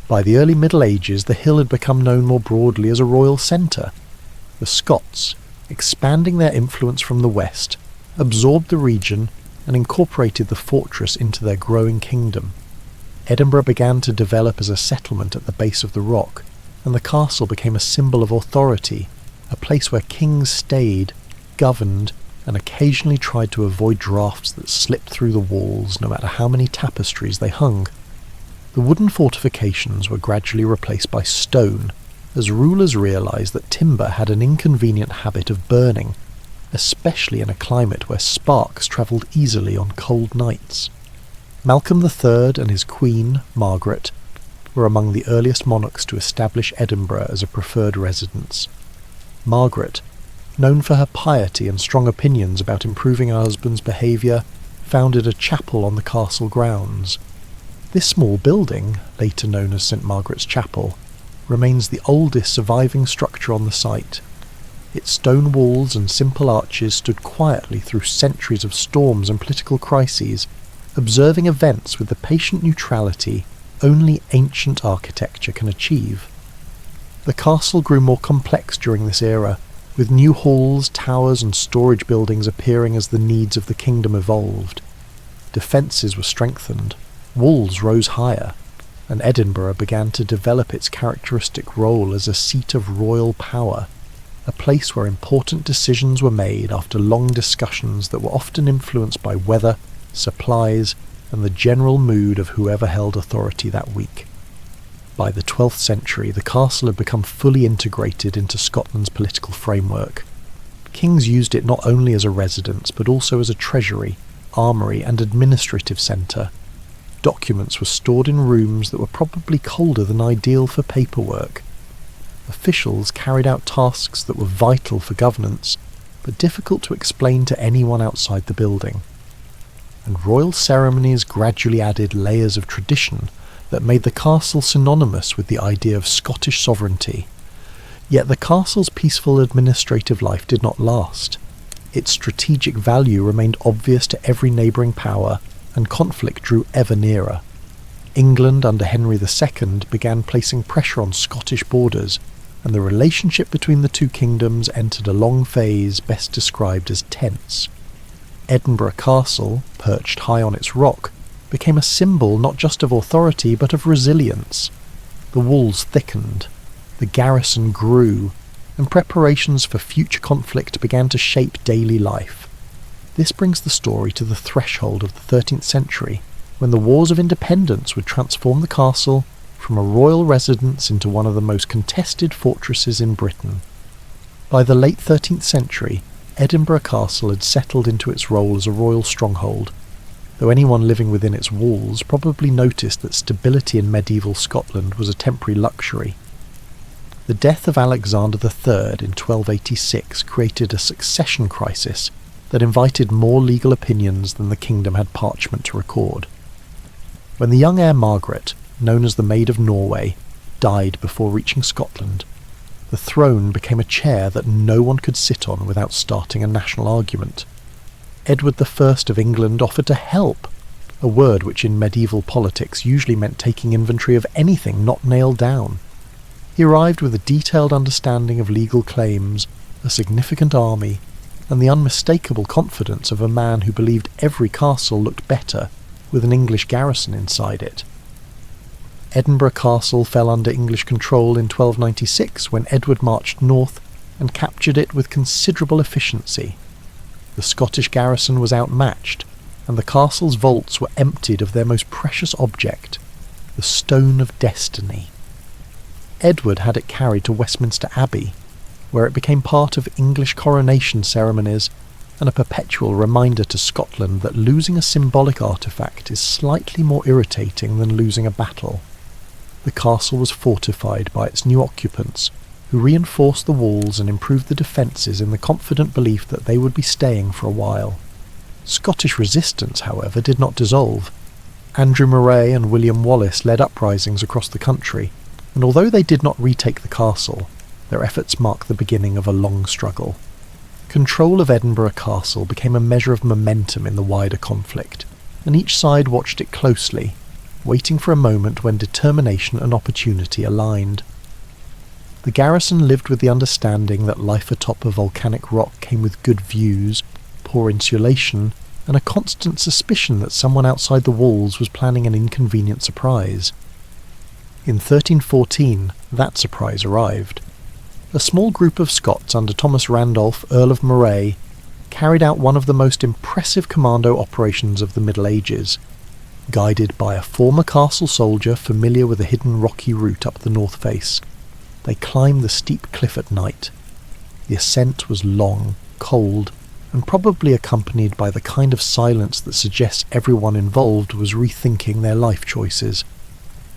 By the early Middle Ages, the hill had become known more broadly as a royal centre. The Scots, expanding their influence from the west, absorbed the region and incorporated the fortress into their growing kingdom. Edinburgh began to develop as a settlement at the base of the rock, and the castle became a symbol of authority, a place where kings stayed, governed, and occasionally tried to avoid drafts that slipped through the walls no matter how many tapestries they hung. The wooden fortifications were gradually replaced by stone, as rulers realised that timber had an inconvenient habit of burning, especially in a climate where sparks travelled easily on cold nights. Malcolm III and his queen, Margaret, were among the earliest monarchs to establish Edinburgh as a preferred residence. Margaret, known for her piety and strong opinions about improving her husband's behaviour, founded a chapel on the castle grounds. This small building, later known as St Margaret's Chapel, remains the oldest surviving structure on the site. Its stone walls and simple arches stood quietly through centuries of storms and political crises, observing events with the patient neutrality only ancient architecture can achieve. The castle grew more complex during this era, with new halls, towers and storage buildings appearing as the needs of the kingdom evolved. Defences were strengthened, walls rose higher, and Edinburgh began to develop its characteristic role as a seat of royal power, a place where important decisions were made after long discussions that were often influenced by weather, supplies, and the general mood of whoever held authority that week. By the 12th century, the castle had become fully integrated into Scotland's political framework. Kings used it not only as a residence, but also as a treasury, armoury, and administrative centre. Documents were stored in rooms that were probably colder than ideal for paperwork. Officials carried out tasks that were vital for governance, but difficult to explain to anyone outside the building. And royal ceremonies gradually added layers of tradition that made the castle synonymous with the idea of Scottish sovereignty. Yet the castle's peaceful administrative life did not last. Its strategic value remained obvious to every neighbouring power, and conflict drew ever nearer. England under Henry II began placing pressure on Scottish borders, and the relationship between the two kingdoms entered a long phase best described as tense. Edinburgh Castle, perched high on its rock, became a symbol not just of authority but of resilience. The walls thickened, the garrison grew, and preparations for future conflict began to shape daily life. This brings the story to the threshold of the 13th century, when the Wars of Independence would transform the castle from a royal residence into one of the most contested fortresses in Britain. By the late 13th century, Edinburgh Castle had settled into its role as a royal stronghold, though anyone living within its walls probably noticed that stability in medieval Scotland was a temporary luxury. The death of Alexander III in 1286 created a succession crisis that invited more legal opinions than the kingdom had parchment to record. When the young heir Margaret, known as the Maid of Norway, died before reaching Scotland, the throne became a chair that no one could sit on without starting a national argument. Edward I of England offered to help, a word which in medieval politics usually meant taking inventory of anything not nailed down. He arrived with a detailed understanding of legal claims, a significant army, and the unmistakable confidence of a man who believed every castle looked better with an English garrison inside it. Edinburgh Castle fell under English control in 1296 when Edward marched north and captured it with considerable efficiency. The Scottish garrison was outmatched, and the castle's vaults were emptied of their most precious object, the Stone of Destiny. Edward had it carried to Westminster Abbey, where it became part of English coronation ceremonies and a perpetual reminder to Scotland that losing a symbolic artefact is slightly more irritating than losing a battle. The castle was fortified by its new occupants, who reinforced the walls and improved the defences in the confident belief that they would be staying for a while. Scottish resistance, however, did not dissolve. Andrew Murray and William Wallace led uprisings across the country, and although they did not retake the castle, their efforts marked the beginning of a long struggle. Control of Edinburgh Castle became a measure of momentum in the wider conflict, and each side watched it closely, waiting for a moment when determination and opportunity aligned. The garrison lived with the understanding that life atop a volcanic rock came with good views, poor insulation, and a constant suspicion that someone outside the walls was planning an inconvenient surprise. In 1314, that surprise arrived. A small group of Scots under Thomas Randolph, Earl of Moray, carried out one of the most impressive commando operations of the Middle Ages. Guided by a former castle soldier familiar with a hidden rocky route up the north face, they climbed the steep cliff at night. The ascent was long, cold, and probably accompanied by the kind of silence that suggests everyone involved was rethinking their life choices.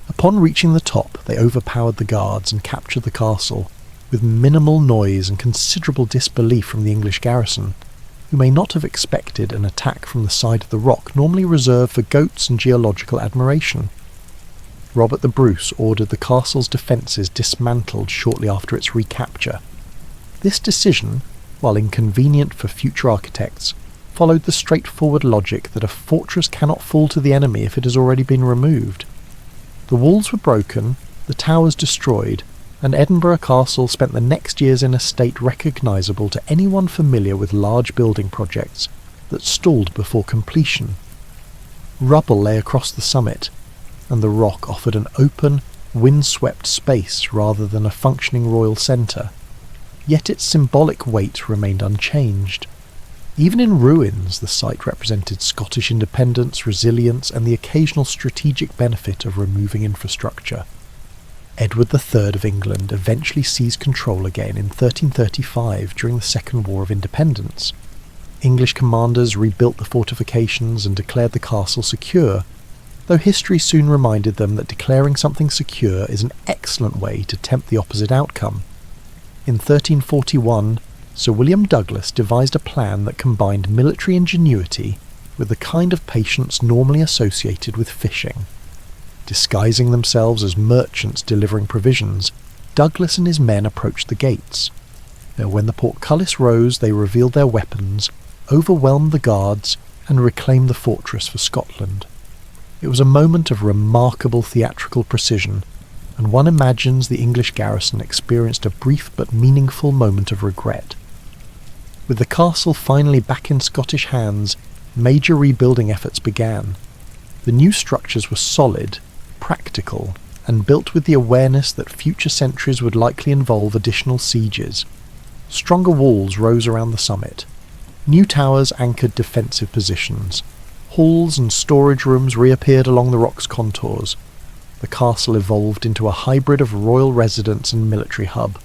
Upon reaching the top, they overpowered the guards and captured the castle, with minimal noise and considerable disbelief from the English garrison, who may not have expected an attack from the side of the rock normally reserved for goats and geological admiration. Robert the Bruce ordered the castle's defences dismantled shortly after its recapture. This decision, while inconvenient for future architects, followed the straightforward logic that a fortress cannot fall to the enemy if it has already been removed. The walls were broken, the towers destroyed, and Edinburgh Castle spent the next years in a state recognisable to anyone familiar with large building projects that stalled before completion. Rubble lay across the summit, and the rock offered an open, wind-swept space rather than a functioning royal centre. yet its symbolic weight remained unchanged. Even in ruins, the site represented Scottish independence, resilience, and the occasional strategic benefit of removing infrastructure. Edward III of England eventually seized control again in 1335 during the Second War of Independence. English commanders rebuilt the fortifications and declared the castle secure, though history soon reminded them that declaring something secure is an excellent way to tempt the opposite outcome. In 1341, Sir William Douglas devised a plan that combined military ingenuity with the kind of patience normally associated with fishing. Disguising themselves as merchants delivering provisions, Douglas and his men approached the gates. When the portcullis rose, they revealed their weapons, overwhelmed the guards, and reclaimed the fortress for Scotland. It was a moment of remarkable theatrical precision, and one imagines the English garrison experienced a brief but meaningful moment of regret. With the castle finally back in Scottish hands, major rebuilding efforts began. The new structures were solid, practical, and built with the awareness that future centuries would likely involve additional sieges. Stronger walls rose around the summit. New towers anchored defensive positions. Halls and storage rooms reappeared along the rock's contours. The castle evolved into a hybrid of royal residence and military hub,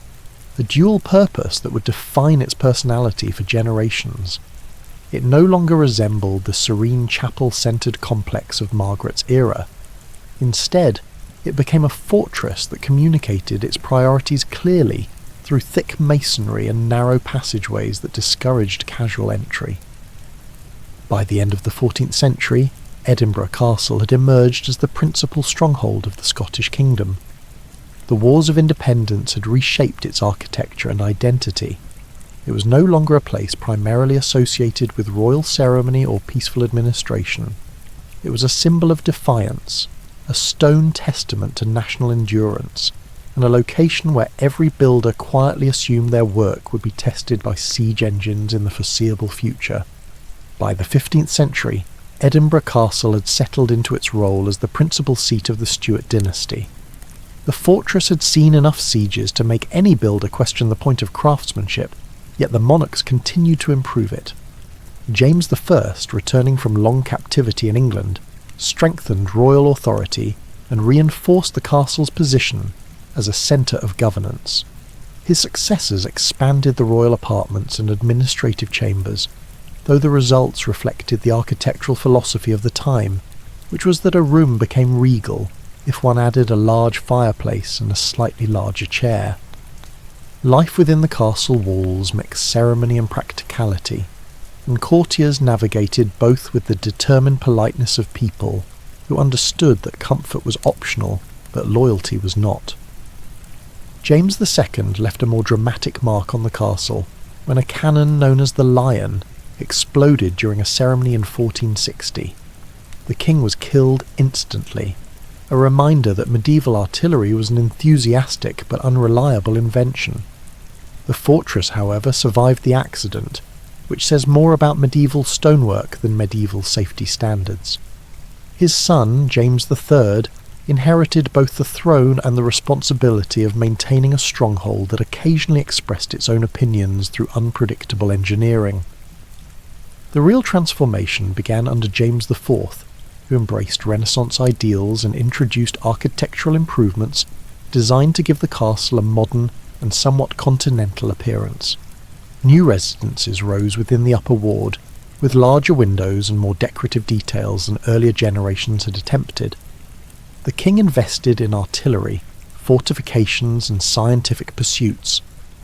a dual purpose that would define its personality for generations. It no longer resembled the serene chapel-centred complex of Margaret's era. Instead, it became a fortress that communicated its priorities clearly through thick masonry and narrow passageways that discouraged casual entry. By the end of the 14th century, Edinburgh Castle had emerged as the principal stronghold of the Scottish kingdom. The wars of independence had reshaped its architecture and identity. It was no longer a place primarily associated with royal ceremony or peaceful administration. It was a symbol of defiance, a stone testament to national endurance, and a location where every builder quietly assumed their work would be tested by siege engines in the foreseeable future. By the 15th century, Edinburgh Castle had settled into its role as the principal seat of the Stuart dynasty. The fortress had seen enough sieges to make any builder question the point of craftsmanship, yet the monarchs continued to improve it. James I, returning from long captivity in England, strengthened royal authority and reinforced the castle's position as a centre of governance. His successors expanded the royal apartments and administrative chambers, though the results reflected the architectural philosophy of the time, which was that a room became regal if one added a large fireplace and a slightly larger chair. Life within the castle walls mixed ceremony and practicality, and courtiers navigated both with the determined politeness of people who understood that comfort was optional but loyalty was not. James II left a more dramatic mark on the castle when a cannon known as the Lion exploded during a ceremony in 1460. The king was killed instantly, a reminder that medieval artillery was an enthusiastic but unreliable invention. The fortress, however, survived the accident, which says more about medieval stonework than medieval safety standards. His son, James III, inherited both the throne and the responsibility of maintaining a stronghold that occasionally expressed its own opinions through unpredictable engineering. The real transformation began under James IV, who embraced Renaissance ideals and introduced architectural improvements designed to give the castle a modern and somewhat continental appearance. New residences rose within the upper ward, with larger windows and more decorative details than earlier generations had attempted. The king invested in artillery, fortifications and scientific pursuits,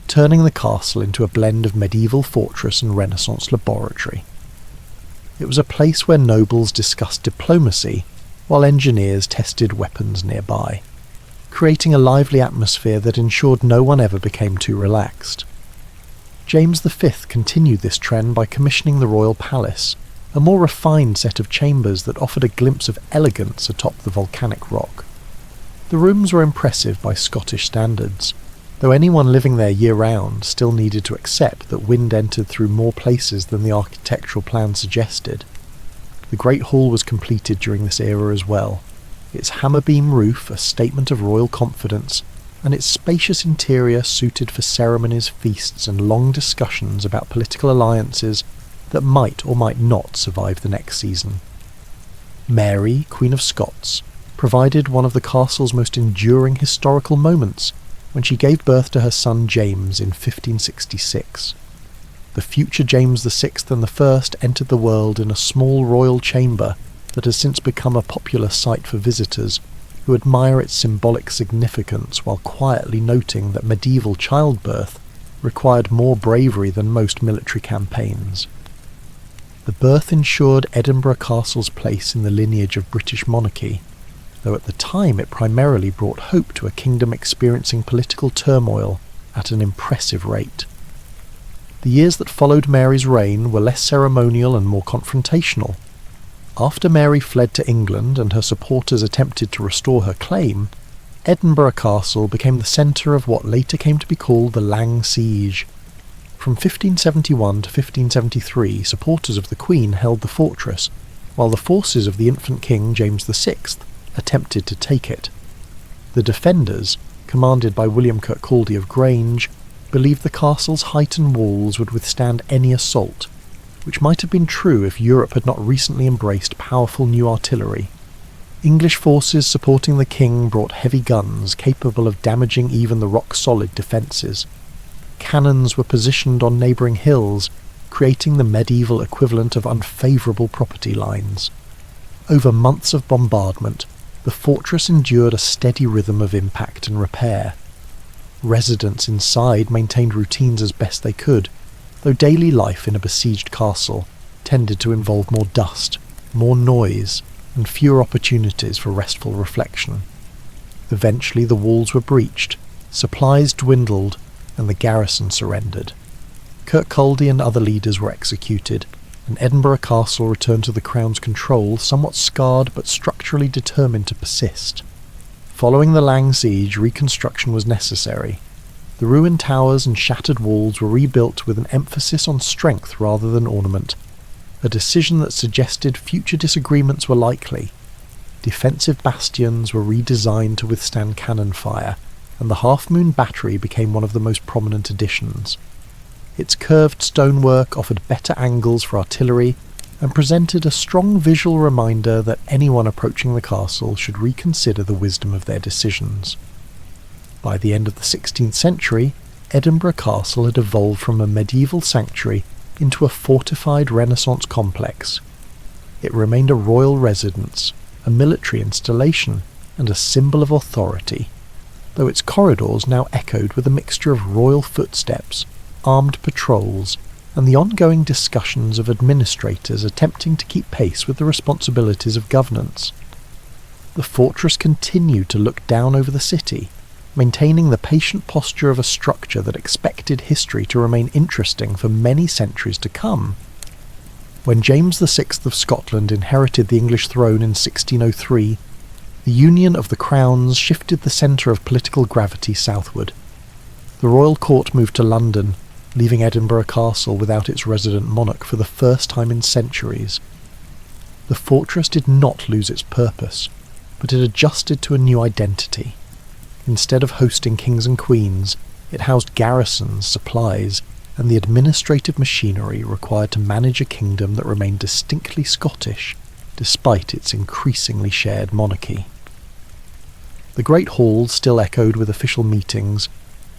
turning the castle into a blend of medieval fortress and Renaissance laboratory. It was a place where nobles discussed diplomacy, while engineers tested weapons nearby, creating a lively atmosphere that ensured no one ever became too relaxed. James V continued this trend by commissioning the royal palace, a more refined set of chambers that offered a glimpse of elegance atop the volcanic rock. The rooms were impressive by Scottish standards, though anyone living there year-round still needed to accept that wind entered through more places than the architectural plan suggested. The Great Hall was completed during this era as well, its hammer-beam roof a statement of royal confidence, and its spacious interior suited for ceremonies, feasts, and long discussions about political alliances that might or might not survive the next season. Mary, Queen of Scots, provided one of the castle's most enduring historical moments when she gave birth to her son James in 1566. The future James VI and I entered the world in a small royal chamber that has since become a popular site for visitors who admire its symbolic significance while quietly noting that medieval childbirth required more bravery than most military campaigns. The birth ensured Edinburgh Castle's place in the lineage of British monarchy, though at the time it primarily brought hope to a kingdom experiencing political turmoil at an impressive rate. The years that followed Mary's reign were less ceremonial and more confrontational. After Mary fled to England and her supporters attempted to restore her claim, Edinburgh Castle became the centre of what later came to be called the Lang Siege. From 1571 to 1573, supporters of the Queen held the fortress, while the forces of the infant king James VI attempted to take it. The defenders, commanded by William Kirkcaldy of Grange, believed the castle's height and walls would withstand any assault, which might have been true if Europe had not recently embraced powerful new artillery. English forces supporting the king brought heavy guns capable of damaging even the rock-solid defences. Cannons were positioned on neighbouring hills, creating the medieval equivalent of unfavourable property lines. Over months of bombardment, the fortress endured a steady rhythm of impact and repair. Residents inside maintained routines as best they could, though daily life in a besieged castle tended to involve more dust, more noise, and fewer opportunities for restful reflection. Eventually the walls were breached, supplies dwindled, and the garrison surrendered. Kirkcaldy and other leaders were executed, and Edinburgh Castle returned to the Crown's control, somewhat scarred but structurally determined to persist. Following the Lang Siege, reconstruction was necessary. The ruined towers and shattered walls were rebuilt with an emphasis on strength rather than ornament, a decision that suggested future disagreements were likely. Defensive bastions were redesigned to withstand cannon fire, and the Half-Moon Battery became one of the most prominent additions. Its curved stonework offered better angles for artillery and presented a strong visual reminder that anyone approaching the castle should reconsider the wisdom of their decisions. By the end of the 16th century, Edinburgh Castle had evolved from a medieval sanctuary into a fortified Renaissance complex. It remained a royal residence, a military installation, and a symbol of authority, though its corridors now echoed with a mixture of royal footsteps, armed patrols, and the ongoing discussions of administrators attempting to keep pace with the responsibilities of governance. The fortress continued to look down over the city, maintaining the patient posture of a structure that expected history to remain interesting for many centuries to come. When James VI of Scotland inherited the English throne in 1603, the union of the crowns shifted the centre of political gravity southward. The royal court moved to London, leaving Edinburgh Castle without its resident monarch for the first time in centuries. The fortress did not lose its purpose, but it adjusted to a new identity. Instead of hosting kings and queens, it housed garrisons, supplies, and the administrative machinery required to manage a kingdom that remained distinctly Scottish, despite its increasingly shared monarchy. The great halls still echoed with official meetings,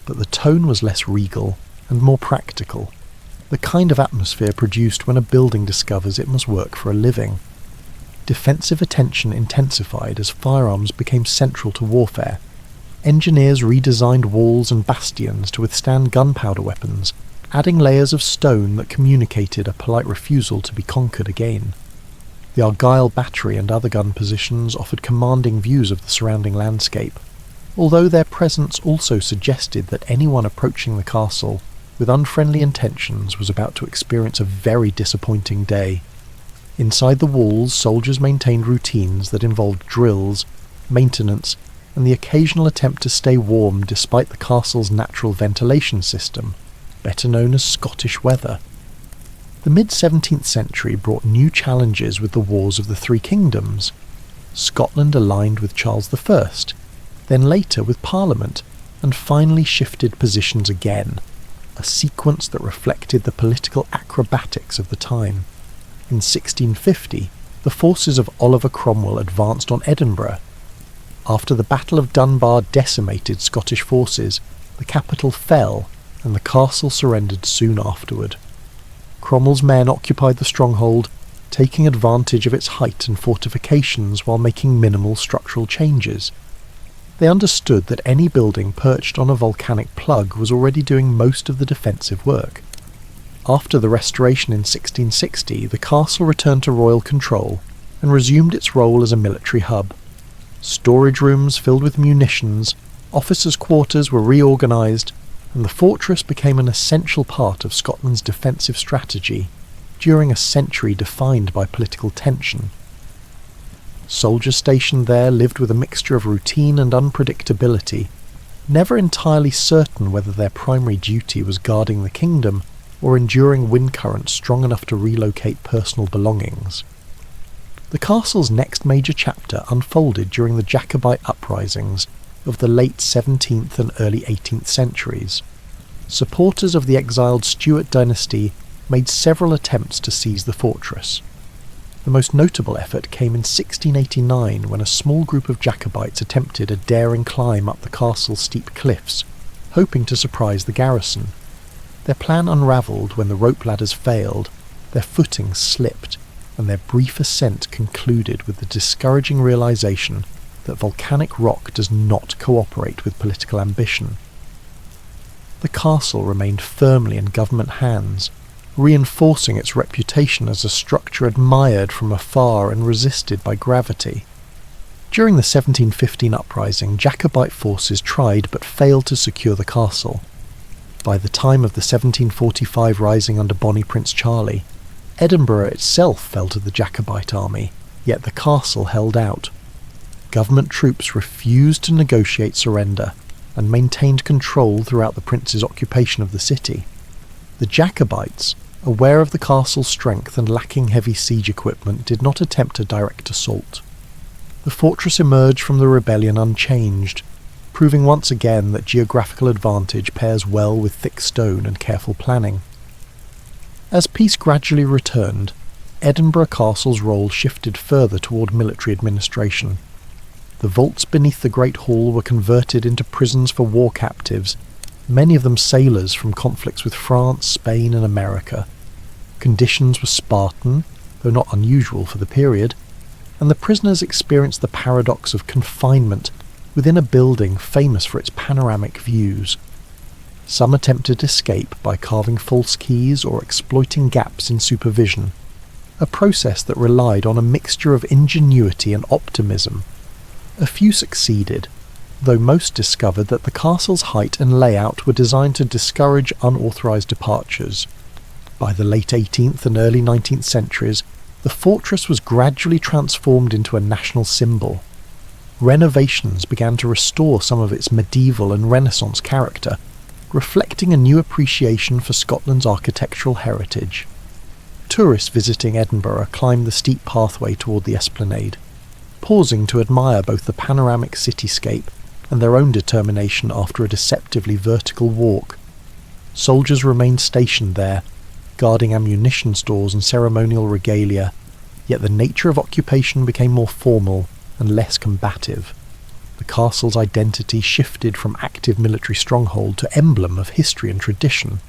but the tone was less regal and more practical, the kind of atmosphere produced when a building discovers it must work for a living. Defensive attention intensified as firearms became central to warfare. Engineers redesigned walls and bastions to withstand gunpowder weapons, adding layers of stone that communicated a polite refusal to be conquered again. The Argyll battery and other gun positions offered commanding views of the surrounding landscape, although their presence also suggested that anyone approaching the castle with unfriendly intentions was about to experience a very disappointing day. Inside the walls, soldiers maintained routines that involved drills, maintenance, and the occasional attempt to stay warm despite the castle's natural ventilation system, better known as Scottish weather. The mid-17th century brought new challenges with the Wars of the Three Kingdoms. Scotland aligned with Charles I, then later with Parliament, and finally shifted positions again, a sequence that reflected the political acrobatics of the time. In 1650, the forces of Oliver Cromwell advanced on Edinburgh. After the Battle of Dunbar decimated Scottish forces, the capital fell and the castle surrendered soon afterward. Cromwell's men occupied the stronghold, taking advantage of its height and fortifications while making minimal structural changes. They understood that any building perched on a volcanic plug was already doing most of the defensive work. After the restoration in 1660, the castle returned to royal control and resumed its role as a military hub. Storage rooms filled with munitions, officers' quarters were reorganised, and the fortress became an essential part of Scotland's defensive strategy during a century defined by political tension. Soldiers stationed there lived with a mixture of routine and unpredictability, never entirely certain whether their primary duty was guarding the kingdom or enduring wind currents strong enough to relocate personal belongings. The castle's next major chapter unfolded during the Jacobite uprisings of the late 17th and early 18th centuries. Supporters of the exiled Stuart dynasty made several attempts to seize the fortress. The most notable effort came in 1689 when a small group of Jacobites attempted a daring climb up the castle's steep cliffs, hoping to surprise the garrison. Their plan unravelled when the rope ladders failed, their footing slipped, and their brief ascent concluded with the discouraging realisation that volcanic rock does not cooperate with political ambition. The castle remained firmly in government hands, reinforcing its reputation as a structure admired from afar and resisted by gravity. During the 1715 uprising, Jacobite forces tried but failed to secure the castle. By the time of the 1745 rising under Bonnie Prince Charlie, Edinburgh itself fell to the Jacobite army, yet the castle held out. Government troops refused to negotiate surrender and maintained control throughout the prince's occupation of the city. The Jacobites, aware of the castle's strength and lacking heavy siege equipment, did not attempt a direct assault. The fortress emerged from the rebellion unchanged, proving once again that geographical advantage pairs well with thick stone and careful planning. As peace gradually returned, Edinburgh Castle's role shifted further toward military administration. The vaults beneath the Great Hall were converted into prisons for war captives, many of them sailors from conflicts with France, Spain and America. Conditions were Spartan, though not unusual for the period, and the prisoners experienced the paradox of confinement within a building famous for its panoramic views. Some attempted escape by carving false keys or exploiting gaps in supervision, a process that relied on a mixture of ingenuity and optimism. A few succeeded, though most discovered that the castle's height and layout were designed to discourage unauthorised departures. By the late 18th and early 19th centuries, the fortress was gradually transformed into a national symbol. Renovations began to restore some of its medieval and Renaissance character, reflecting a new appreciation for Scotland's architectural heritage. Tourists visiting Edinburgh climbed the steep pathway toward the esplanade, pausing to admire both the panoramic cityscape and their own determination after a deceptively vertical walk. Soldiers remained stationed there, guarding ammunition stores and ceremonial regalia, yet the nature of occupation became more formal and less combative. The castle's identity shifted from active military stronghold to emblem of history and tradition.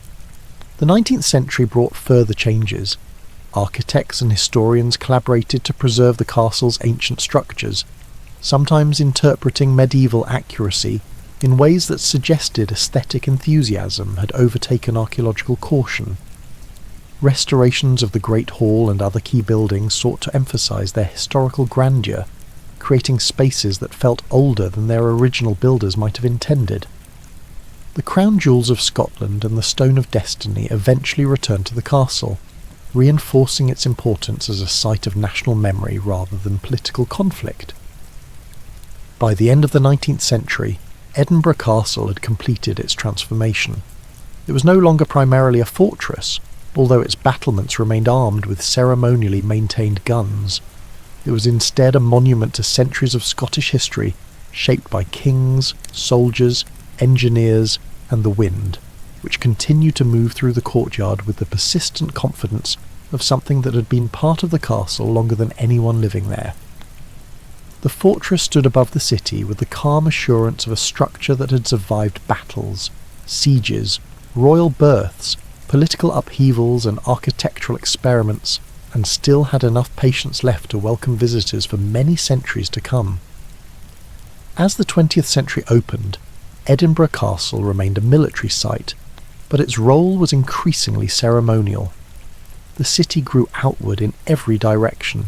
The 19th century brought further changes. Architects and historians collaborated to preserve the castle's ancient structures, sometimes interpreting medieval accuracy in ways that suggested aesthetic enthusiasm had overtaken archaeological caution. Restorations of the Great Hall and other key buildings sought to emphasise their historical grandeur, creating spaces that felt older than their original builders might have intended. The crown jewels of Scotland and the Stone of Destiny eventually returned to the castle, reinforcing its importance as a site of national memory rather than political conflict. By the end of the 19th century, Edinburgh Castle had completed its transformation. It was no longer primarily a fortress, although its battlements remained armed with ceremonially maintained guns. It was instead a monument to centuries of Scottish history, shaped by kings, soldiers, engineers, and the wind, which continued to move through the courtyard with the persistent confidence of something that had been part of the castle longer than anyone living there. The fortress stood above the city with the calm assurance of a structure that had survived battles, sieges, royal births, political upheavals and architectural experiments, and still had enough patience left to welcome visitors for many centuries to come. As the 20th century opened, Edinburgh Castle remained a military site, but its role was increasingly ceremonial. The city grew outward in every direction,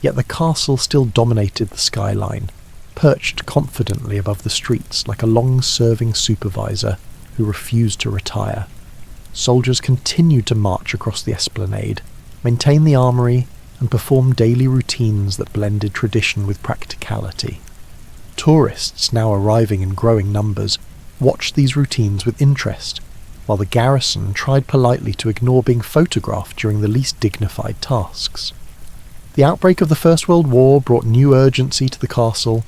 yet the castle still dominated the skyline, perched confidently above the streets like a long-serving supervisor who refused to retire. Soldiers continued to march across the esplanade, maintain the armoury, and perform daily routines that blended tradition with practicality. Tourists, now arriving in growing numbers, watched these routines with interest, while the garrison tried politely to ignore being photographed during the least dignified tasks. The outbreak of the First World War brought new urgency to the castle.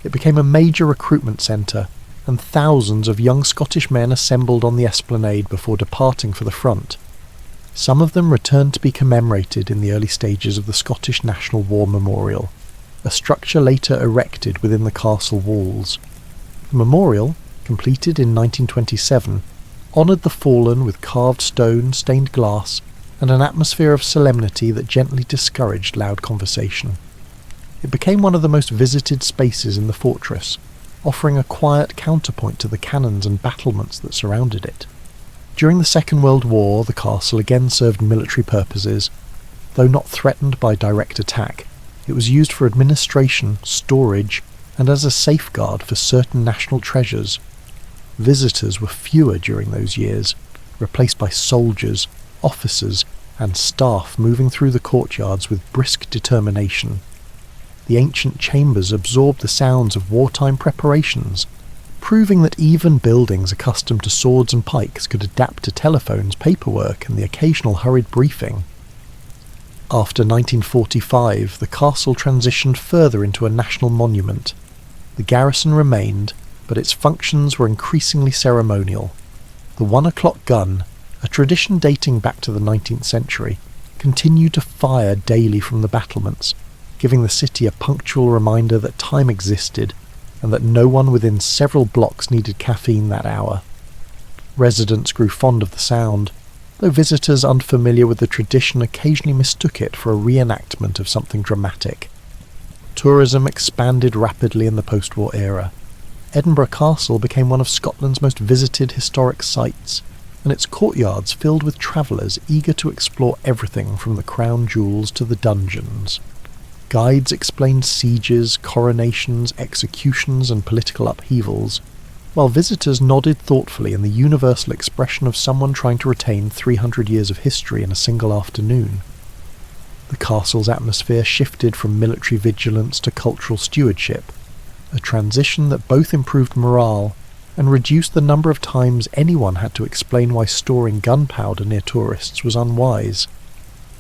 It became a major recruitment centre, and thousands of young Scottish men assembled on the esplanade before departing for the front. Some of them returned to be commemorated in the early stages of the Scottish National War Memorial, a structure later erected within the castle walls. The memorial, completed in 1927, honoured the fallen with carved stone, stained glass, and an atmosphere of solemnity that gently discouraged loud conversation. It became one of the most visited spaces in the fortress, offering a quiet counterpoint to the cannons and battlements that surrounded it. During the Second World War, the castle again served military purposes. Though not threatened by direct attack, it was used for administration, storage, and as a safeguard for certain national treasures. Visitors were fewer during those years, replaced by soldiers, officers, and staff moving through the courtyards with brisk determination. The ancient chambers absorbed the sounds of wartime preparations, proving that even buildings accustomed to swords and pikes could adapt to telephones, paperwork, and the occasional hurried briefing. After 1945, the castle transitioned further into a national monument. The garrison remained, but its functions were increasingly ceremonial. The 1 o'clock gun, a tradition dating back to the 19th century, continued to fire daily from the battlements, giving the city a punctual reminder that time existed and that no one within several blocks needed caffeine that hour. Residents grew fond of the sound, though visitors unfamiliar with the tradition occasionally mistook it for a reenactment of something dramatic. Tourism expanded rapidly in the post-war era. Edinburgh Castle became one of Scotland's most visited historic sites, and its courtyards filled with travellers eager to explore everything from the crown jewels to the dungeons. Guides explained sieges, coronations, executions, and political upheavals, while visitors nodded thoughtfully in the universal expression of someone trying to retain 300 years of history in a single afternoon. The castle's atmosphere shifted from military vigilance to cultural stewardship, a transition that both improved morale and reduced the number of times anyone had to explain why storing gunpowder near tourists was unwise.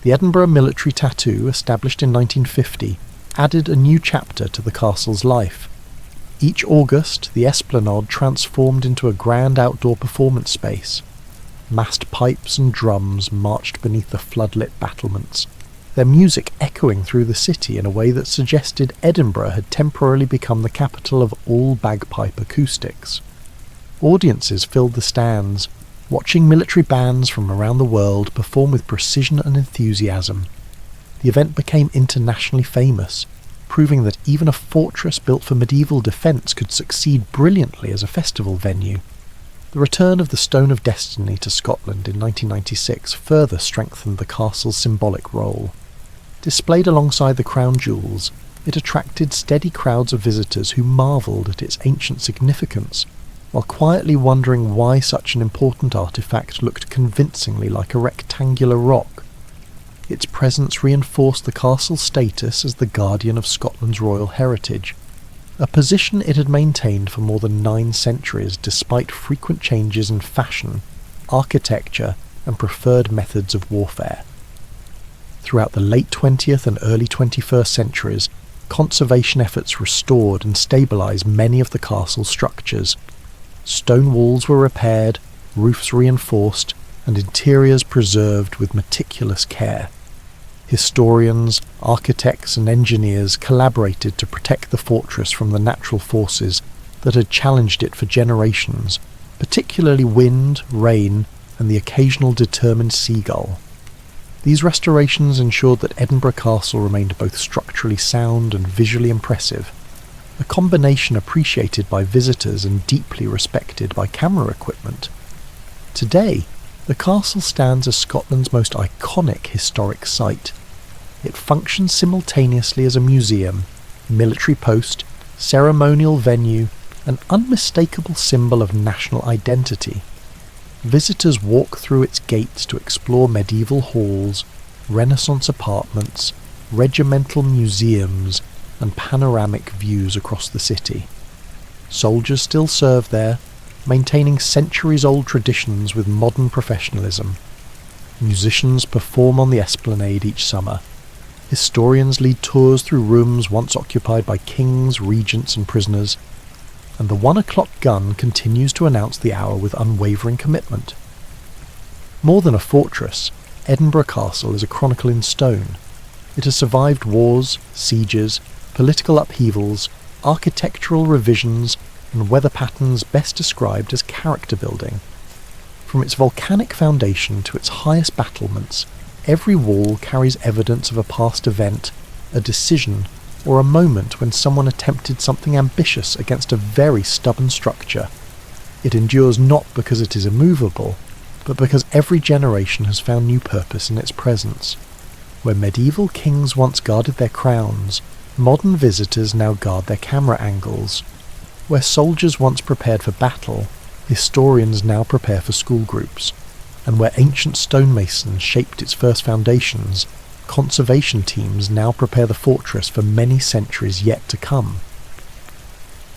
The Edinburgh military tattoo, established in 1950, added a new chapter to the castle's life. Each August, the esplanade transformed into a grand outdoor performance space. Massed pipes and drums marched beneath the floodlit battlements, their music echoing through the city in a way that suggested Edinburgh had temporarily become the capital of all bagpipe acoustics. Audiences filled the stands, watching military bands from around the world perform with precision and enthusiasm. The event became internationally famous, proving that even a fortress built for medieval defence could succeed brilliantly as a festival venue. The return of the Stone of Destiny to Scotland in 1996 further strengthened the castle's symbolic role. Displayed alongside the crown jewels, it attracted steady crowds of visitors who marvelled at its ancient significance, while quietly wondering why such an important artefact looked convincingly like a rectangular rock. Its presence reinforced the castle's status as the guardian of Scotland's royal heritage, a position it had maintained for more than 9 centuries despite frequent changes in fashion, architecture, and preferred methods of warfare. Throughout the late 20th and early 21st centuries, conservation efforts restored and stabilised many of the castle's structures. Stone walls were repaired, roofs reinforced, and interiors preserved with meticulous care. Historians, architects, and engineers collaborated to protect the fortress from the natural forces that had challenged it for generations, particularly wind, rain, and the occasional determined seagull. These restorations ensured that Edinburgh Castle remained both structurally sound and visually impressive, a combination appreciated by visitors and deeply respected by camera equipment. Today, the castle stands as Scotland's most iconic historic site. It functions simultaneously as a museum, military post, ceremonial venue, an unmistakable symbol of national identity. Visitors walk through its gates to explore medieval halls, Renaissance apartments, regimental museums, and panoramic views across the city. Soldiers still serve there, maintaining centuries-old traditions with modern professionalism. Musicians perform on the esplanade each summer. Historians lead tours through rooms once occupied by kings, regents, and prisoners, and the 1 o'clock gun continues to announce the hour with unwavering commitment. More than a fortress, Edinburgh Castle is a chronicle in stone. It has survived wars, sieges, political upheavals, architectural revisions, and weather patterns best described as character building. From its volcanic foundation to its highest battlements, every wall carries evidence of a past event, a decision, or a moment when someone attempted something ambitious against a very stubborn structure. It endures not because it is immovable, but because every generation has found new purpose in its presence. Where medieval kings once guarded their crowns, modern visitors now guard their camera angles. Where soldiers once prepared for battle, historians now prepare for school groups. And where ancient stonemasons shaped its first foundations, conservation teams now prepare the fortress for many centuries yet to come.